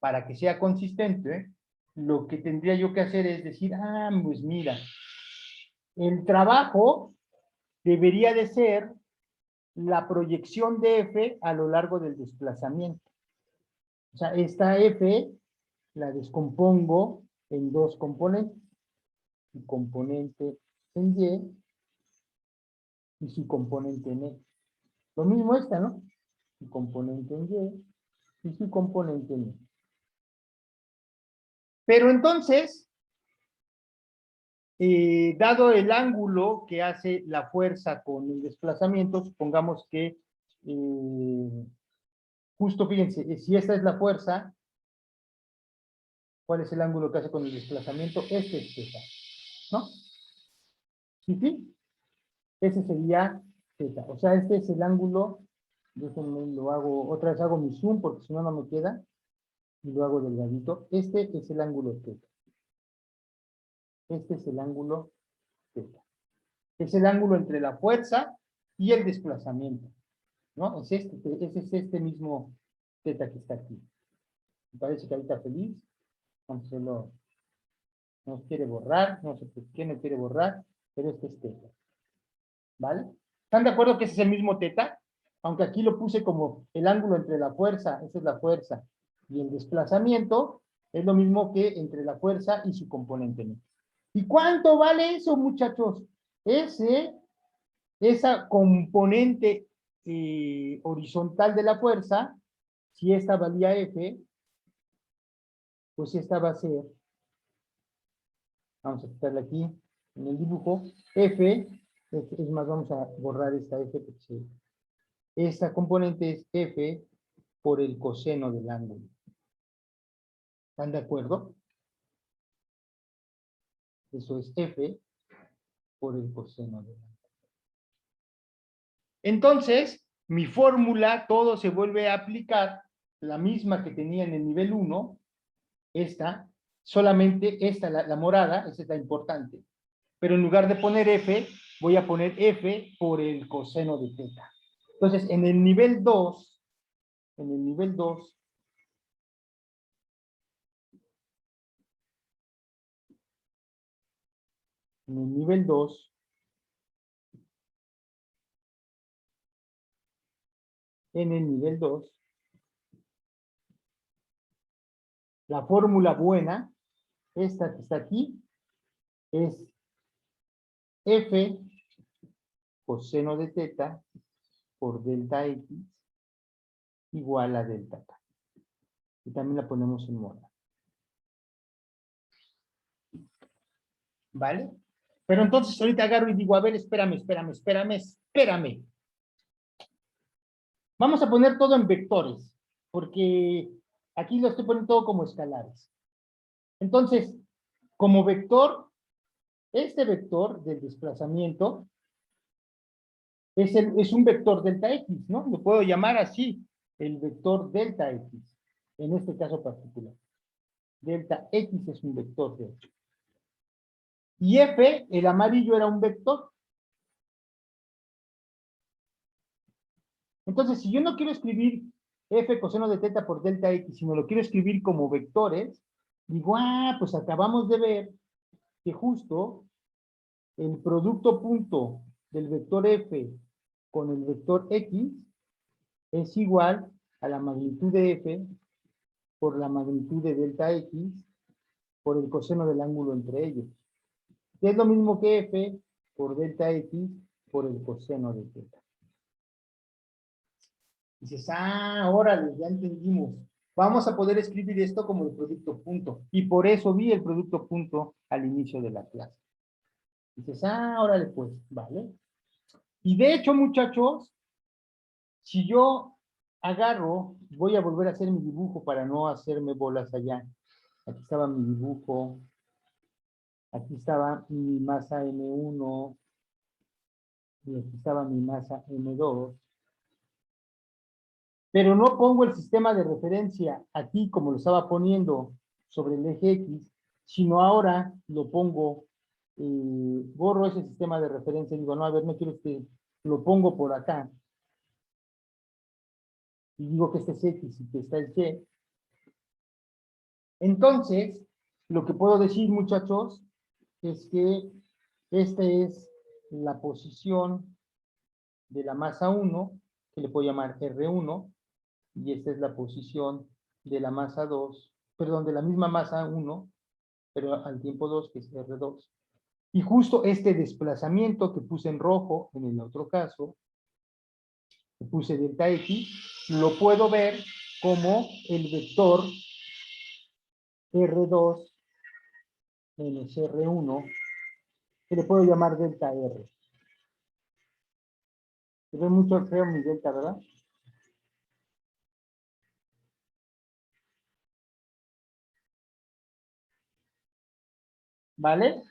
para que sea consistente, lo que tendría yo que hacer es decir, pues mira, el trabajo debería de ser la proyección de F a lo largo del desplazamiento. O sea, esta F la descompongo en dos componentes. Su componente en Y su componente en E. Lo mismo esta, ¿no? Su componente en Y su componente en E. Pero entonces, dado el ángulo que hace la fuerza con el desplazamiento, supongamos que, justo fíjense, si esta es la fuerza, ¿cuál es el ángulo que hace con el desplazamiento? Este es θ, ¿no? ¿Sí? Ese sería θ. O sea, este es el ángulo, déjenme lo hago, otra vez hago mi zoom porque si no, no me queda, y lo hago delgadito. Este es el ángulo θ. Este es el ángulo θ. Es el ángulo entre la fuerza y el desplazamiento, ¿no? Es este mismo θ que está aquí. Me parece carita feliz. Cancelo. Nos quiere borrar, no sé por qué no quiere borrar, pero este es θ. ¿Vale? ¿Están de acuerdo que ese es el mismo θ? Aunque aquí lo puse como el ángulo entre la fuerza, esa es la fuerza, y el desplazamiento, es lo mismo que entre la fuerza y su componente ¿no? ¿Y cuánto vale eso, muchachos? Esa componente horizontal de la fuerza, si esta valía F, pues esta va a ser, vamos a quitarla aquí en el dibujo, F, es más, vamos a borrar esta F, porque esta componente es F por el coseno del ángulo. ¿Están de acuerdo? Eso es F por el coseno del ángulo. Entonces, mi fórmula, todo se vuelve a aplicar, la misma que tenía en el nivel 1, esta, solamente esta, la morada, esa es la importante. Pero en lugar de poner F, voy a poner F por el coseno de θ. Entonces, en el nivel 2, en el nivel 2, en el nivel 2, en el nivel 2, la fórmula buena, esta que está aquí, es F coseno de θ por delta X igual a delta K. Y también la ponemos en morada. ¿Vale? Pero entonces ahorita agarro y digo, a ver, espérame. Vamos a poner todo en vectores, porque aquí lo estoy poniendo todo como escalares. Entonces, como vector, este vector del desplazamiento es un vector delta X, ¿no? Lo puedo llamar así, el vector delta X, en este caso particular. Delta X es un vector, de hecho. Y F, el amarillo, era un vector. Entonces, si yo no quiero escribir F coseno de θ por delta X, sino lo quiero escribir como vectores, digo, pues acabamos de ver que justo el producto punto del vector F con el vector X es igual a la magnitud de F por la magnitud de delta X por el coseno del ángulo entre ellos. Que es lo mismo que F por delta X por el coseno de θ. Dices, órale, ya entendimos. Vamos a poder escribir esto como el producto punto. Y por eso vi el producto punto al inicio de la clase. Dices, órale pues, ¿vale? Y de hecho, muchachos, si yo agarro, voy a volver a hacer mi dibujo para no hacerme bolas allá. Aquí estaba mi dibujo. Aquí estaba mi masa M1. Y aquí estaba mi masa M2. Pero no pongo el sistema de referencia aquí como lo estaba poniendo sobre el eje X, sino ahora lo pongo, borro ese sistema de referencia y digo, no, a ver, no quiero que lo pongo por acá. Y digo que este es X y que esta es Y. Entonces, lo que puedo decir, muchachos, es que esta es la posición de la masa 1, que le puedo llamar R1, y esta es la posición de la masa 2, perdón, de la misma masa 1, pero al tiempo 2, que es R2. Y justo este desplazamiento que puse en rojo, en el otro caso, que puse delta X, lo puedo ver como el vector R2 menos R1, que le puedo llamar delta R. Se ve mucho feo mi delta, ¿verdad? ¿Vale? O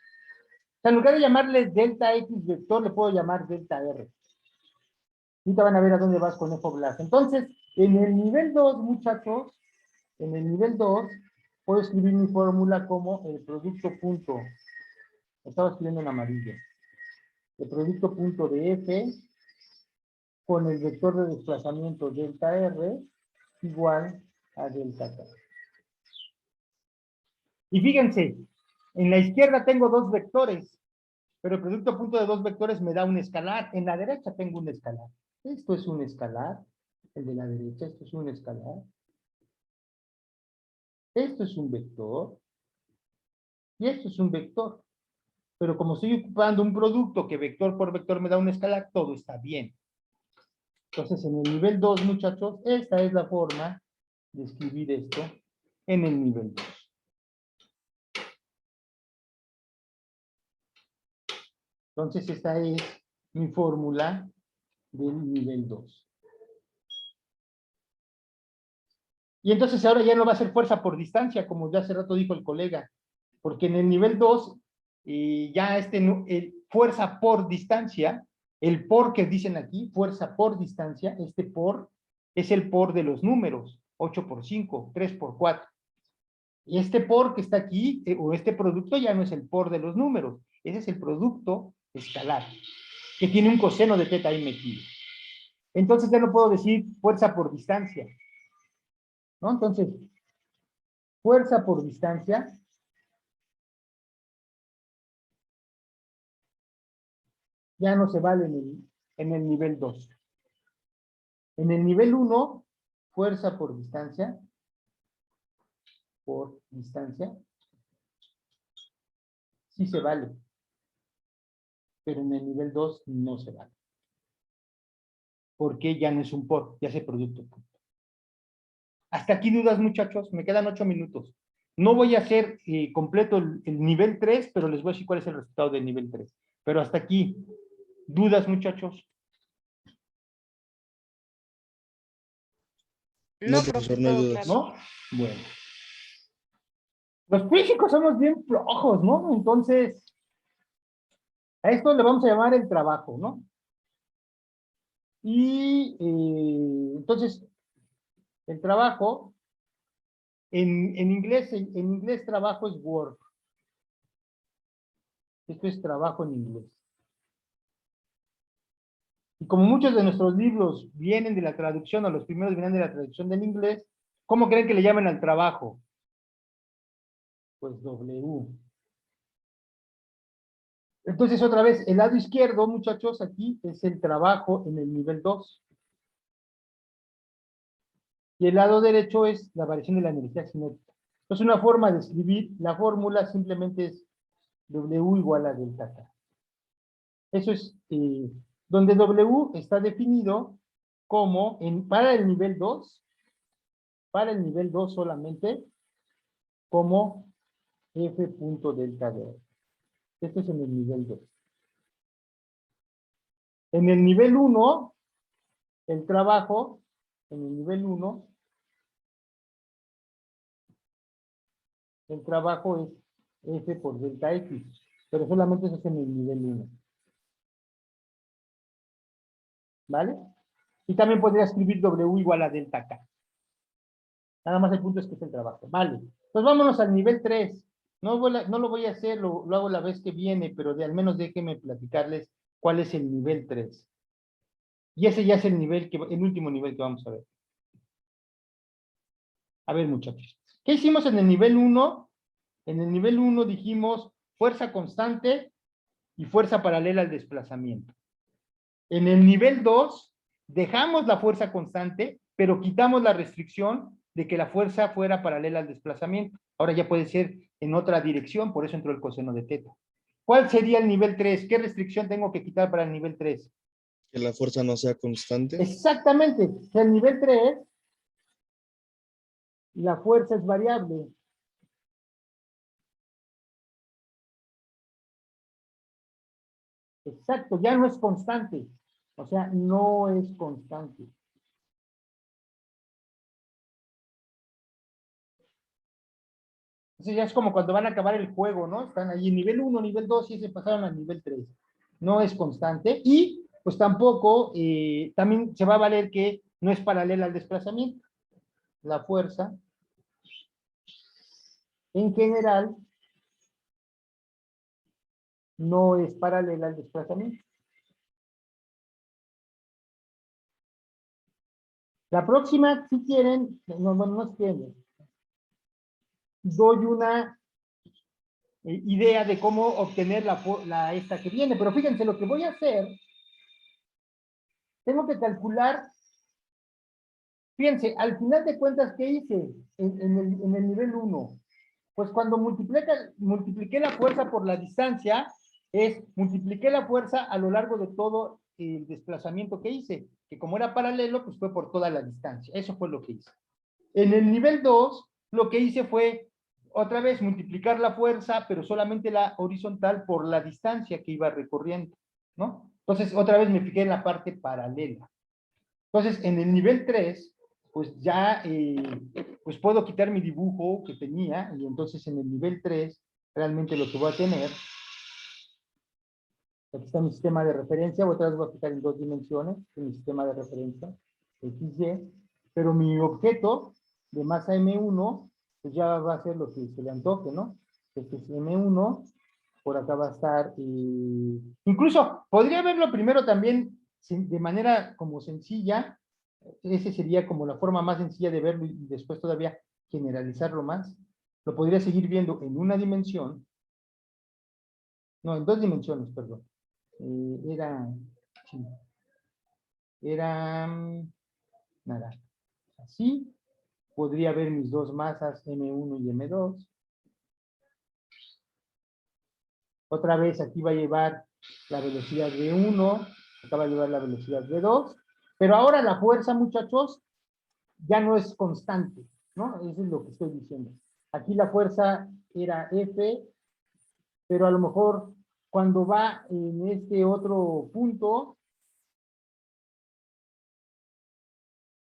sea, en lugar de llamarle delta X vector, le puedo llamar delta R. Ahorita van a ver a dónde vas con F Blas. Entonces, en el nivel 2, muchachos, en el nivel 2, puedo escribir mi fórmula como el producto punto. Estaba escribiendo en amarillo. El producto punto de F con el vector de desplazamiento delta R igual a delta K. Y fíjense, en la izquierda tengo dos vectores, pero el producto punto de dos vectores me da un escalar. En la derecha tengo un escalar. Esto es un escalar, el de la derecha, esto es un escalar. Esto es un vector. Y esto es un vector. Pero como estoy ocupando un producto que vector por vector me da un escalar, todo está bien. Entonces, en el nivel 2, muchachos, esta es la forma de escribir esto en el nivel 2. Entonces, esta es mi fórmula del nivel 2. Y entonces ahora ya no va a ser fuerza por distancia, como ya hace rato dijo el colega, porque en el nivel 2, ya fuerza por distancia, el por que dicen aquí, fuerza por distancia, este por es el por de los números, 8 por 5, 3 por 4. Y este por que está aquí, o este producto ya no es el por de los números, ese es el producto escalar, que tiene un coseno de teta ahí metido. Entonces ya no puedo decir fuerza por distancia, ¿no? Entonces, fuerza por distancia ya no se vale en el nivel 2. En el nivel 1, fuerza por distancia, sí se vale. Pero en el nivel 2 no se vale. Porque ya no es un por, ya es el producto. Hasta aquí dudas, muchachos, me quedan 8 minutos. No voy a hacer completo el nivel 3, pero les voy a decir cuál es el resultado del nivel 3. Pero hasta aquí, ¿dudas, muchachos? No, No, profesor, profe, no hay todo dudas. claro. ¿No? Bueno. Los físicos somos bien flojos, ¿no? Entonces, a esto le vamos a llamar el trabajo, ¿no? Y entonces, el trabajo, en inglés trabajo es work. Esto es trabajo en inglés. Y como muchos de nuestros libros vienen de la traducción, o los primeros vienen de la traducción del inglés, ¿cómo creen que le llaman al trabajo? Pues W. Entonces, otra vez, el lado izquierdo, muchachos, aquí es el trabajo en el nivel 2. Y el lado derecho es la variación de la energía cinética. Entonces, una forma de escribir la fórmula simplemente es W igual a delta K. Eso es donde W está definido como, para el nivel 2 solamente, como F punto delta D. Esto es en el nivel 2. En el nivel 1, el trabajo, en el nivel 1, el trabajo es F por delta X, pero solamente eso es en el nivel 1. ¿Vale? Y también podría escribir W igual a delta K. Nada más el punto es que es el trabajo. Vale. Pues vámonos al nivel 3. No lo voy a hacer, lo hago la vez que viene, pero al menos déjenme platicarles cuál es el nivel 3. Y ese ya es el nivel el último nivel que vamos a ver. A ver, muchachos. ¿Qué hicimos en el nivel 1? En el nivel 1 dijimos fuerza constante y fuerza paralela al desplazamiento. En el nivel 2 dejamos la fuerza constante, pero quitamos la restricción de que la fuerza fuera paralela al desplazamiento. Ahora ya puede ser en otra dirección, por eso entró el coseno de teta. ¿Cuál sería el nivel 3? ¿Qué restricción tengo que quitar para el nivel 3? Que la fuerza no sea constante. Exactamente. El nivel 3, la fuerza es variable. Exacto, ya no es constante. O sea, no es constante. Entonces ya es como cuando van a acabar el juego, ¿no? Están ahí en nivel 1, nivel 2 y se pasaron al nivel 3. No es constante y pues tampoco, también se va a valer que no es paralela al desplazamiento. La fuerza, en general, no es paralela al desplazamiento. La próxima, si quieren, no entienden. Doy una idea de cómo obtener esta que viene, pero fíjense, lo que voy a hacer, tengo que calcular, fíjense, al final de cuentas, ¿qué hice en el nivel 1? Pues cuando multipliqué la fuerza por la distancia, multipliqué la fuerza a lo largo de todo el desplazamiento que hice, que como era paralelo, pues fue por toda la distancia. Eso fue lo que hice. En el nivel 2, lo que hice fue, otra vez, multiplicar la fuerza, pero solamente la horizontal por la distancia que iba recorriendo, ¿no? Entonces, otra vez me fijé en la parte paralela. Entonces, en el nivel 3, pues ya, pues puedo quitar mi dibujo que tenía, y entonces en el nivel 3, realmente lo que voy a tener, aquí está mi sistema de referencia, otra vez voy a quitar en 2 dimensiones, en mi sistema de referencia, XY, pero mi objeto de masa M1, pues ya va a ser lo que se le antoje, ¿no? Este es M1, por acá va a estar, incluso podría verlo primero también de manera como sencilla, ese sería como la forma más sencilla de verlo y después todavía generalizarlo más. Lo podría seguir viendo en una dimensión, no, en 2 dimensiones, perdón. Nada, así, podría ver mis 2 masas M1 y M2. Otra vez aquí va a llevar la velocidad V1, acá va a llevar la velocidad V2, pero ahora la fuerza, muchachos, ya no es constante, ¿no? Eso es lo que estoy diciendo. Aquí la fuerza era F, pero a lo mejor cuando va en este otro punto,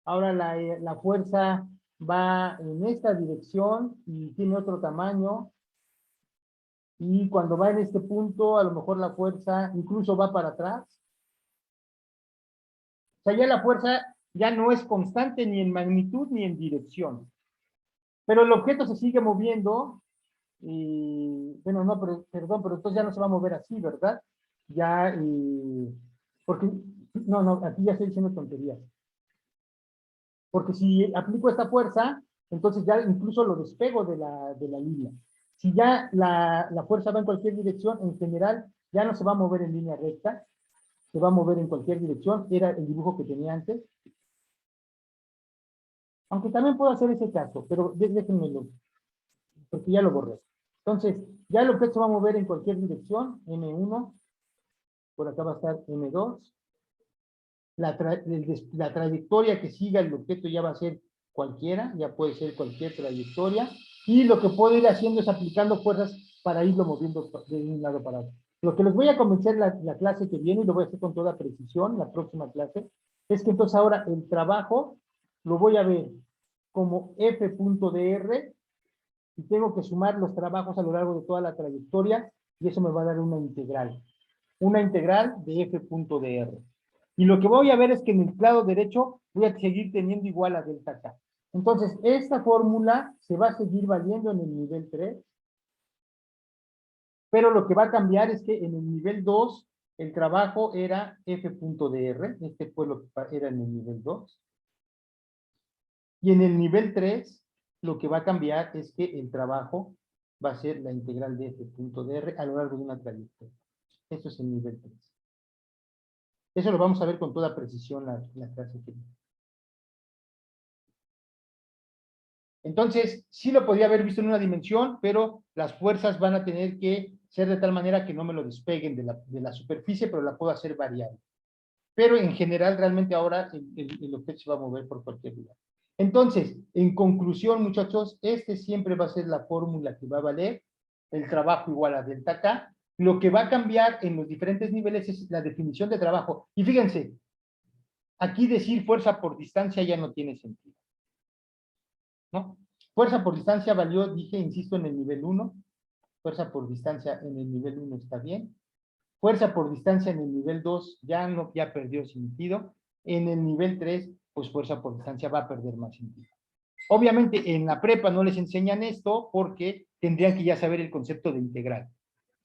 ahora la fuerza va en esta dirección y tiene otro tamaño. Y cuando va en este punto, a lo mejor la fuerza incluso va para atrás. O sea, ya la fuerza ya no es constante ni en magnitud ni en dirección. Pero el objeto se sigue moviendo. Bueno, no, pero, perdón, pero entonces ya no se va a mover así, ¿verdad? Ya, porque, no, aquí ya estoy diciendo tonterías. Porque si aplico esta fuerza, entonces ya incluso lo despego de la línea. Si ya la fuerza va en cualquier dirección, en general, ya no se va a mover en línea recta, se va a mover en cualquier dirección, era el dibujo que tenía antes. Aunque también puedo hacer ese caso, pero déjenmelo, porque ya lo borré. Entonces, ya el objeto se va a mover en cualquier dirección, M1, por acá va a estar M2. La trayectoria que siga el objeto ya va a ser cualquiera, ya puede ser cualquier trayectoria, y lo que puedo ir haciendo es aplicando fuerzas para irlo moviendo de un lado para otro. Lo que les voy a convencer la clase que viene, y lo voy a hacer con toda precisión, la próxima clase, es que entonces ahora el trabajo lo voy a ver como f.dr y tengo que sumar los trabajos a lo largo de toda la trayectoria y eso me va a dar una integral de f.dr. Y lo que voy a ver es que en el lado derecho voy a seguir teniendo igual a delta k. Entonces, esta fórmula se va a seguir valiendo en el nivel 3, pero lo que va a cambiar es que en el nivel 2 el trabajo era f.dr, este fue lo que era en el nivel 2, y en el nivel 3 lo que va a cambiar es que el trabajo va a ser la integral de f.dr a lo largo de una trayectoria. Eso es el nivel 3. Eso lo vamos a ver con toda precisión la clase que viene. Entonces, sí lo podía haber visto en una dimensión, pero las fuerzas van a tener que ser de tal manera que no me lo despeguen de la superficie, pero la puedo hacer variable. Pero en general, realmente ahora el objeto se va a mover por cualquier lugar. Entonces, en conclusión, muchachos, este siempre va a ser la fórmula que va a valer, el trabajo igual a delta K. Lo que va a cambiar en los diferentes niveles es la definición de trabajo. Y fíjense, aquí decir fuerza por distancia ya no tiene sentido, ¿no? Fuerza por distancia valió, dije, insisto, en el nivel 1. Fuerza por distancia en el nivel 1 está bien. Fuerza por distancia en el nivel 2 ya perdió sentido. En el nivel 3, pues fuerza por distancia va a perder más sentido. Obviamente en la prepa no les enseñan esto porque tendrían que ya saber el concepto de integral.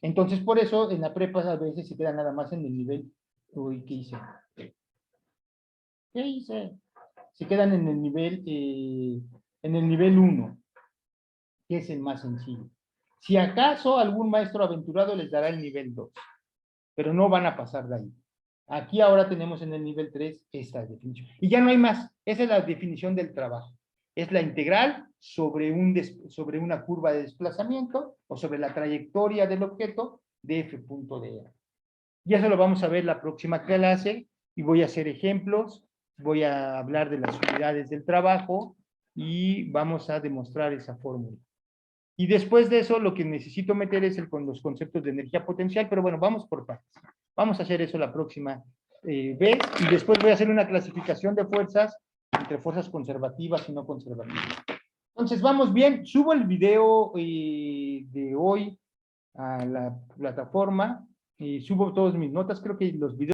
Entonces por eso en la prepa a veces se queda nada más en el nivel, uy, ¿qué hice? ¿Qué hice? Se quedan en el nivel 1, que es el más sencillo. Si acaso algún maestro aventurado les dará el nivel 2, pero no van a pasar de ahí. Aquí ahora tenemos en el nivel 3 esta definición. Y ya no hay más. Esa es la definición del trabajo. Es la integral sobre una curva de desplazamiento o sobre la trayectoria del objeto de f.dr. Y eso lo vamos a ver la próxima clase y voy a hacer ejemplos, voy a hablar de las unidades del trabajo y vamos a demostrar esa fórmula. Y después de eso, lo que necesito meter es con los conceptos de energía potencial, pero bueno, vamos por partes. Vamos a hacer eso la próxima vez, y después voy a hacer una clasificación de fuerzas entre fuerzas conservativas y no conservativas. Entonces, vamos bien. Subo el video de hoy a la plataforma y subo todas mis notas. Creo que los videos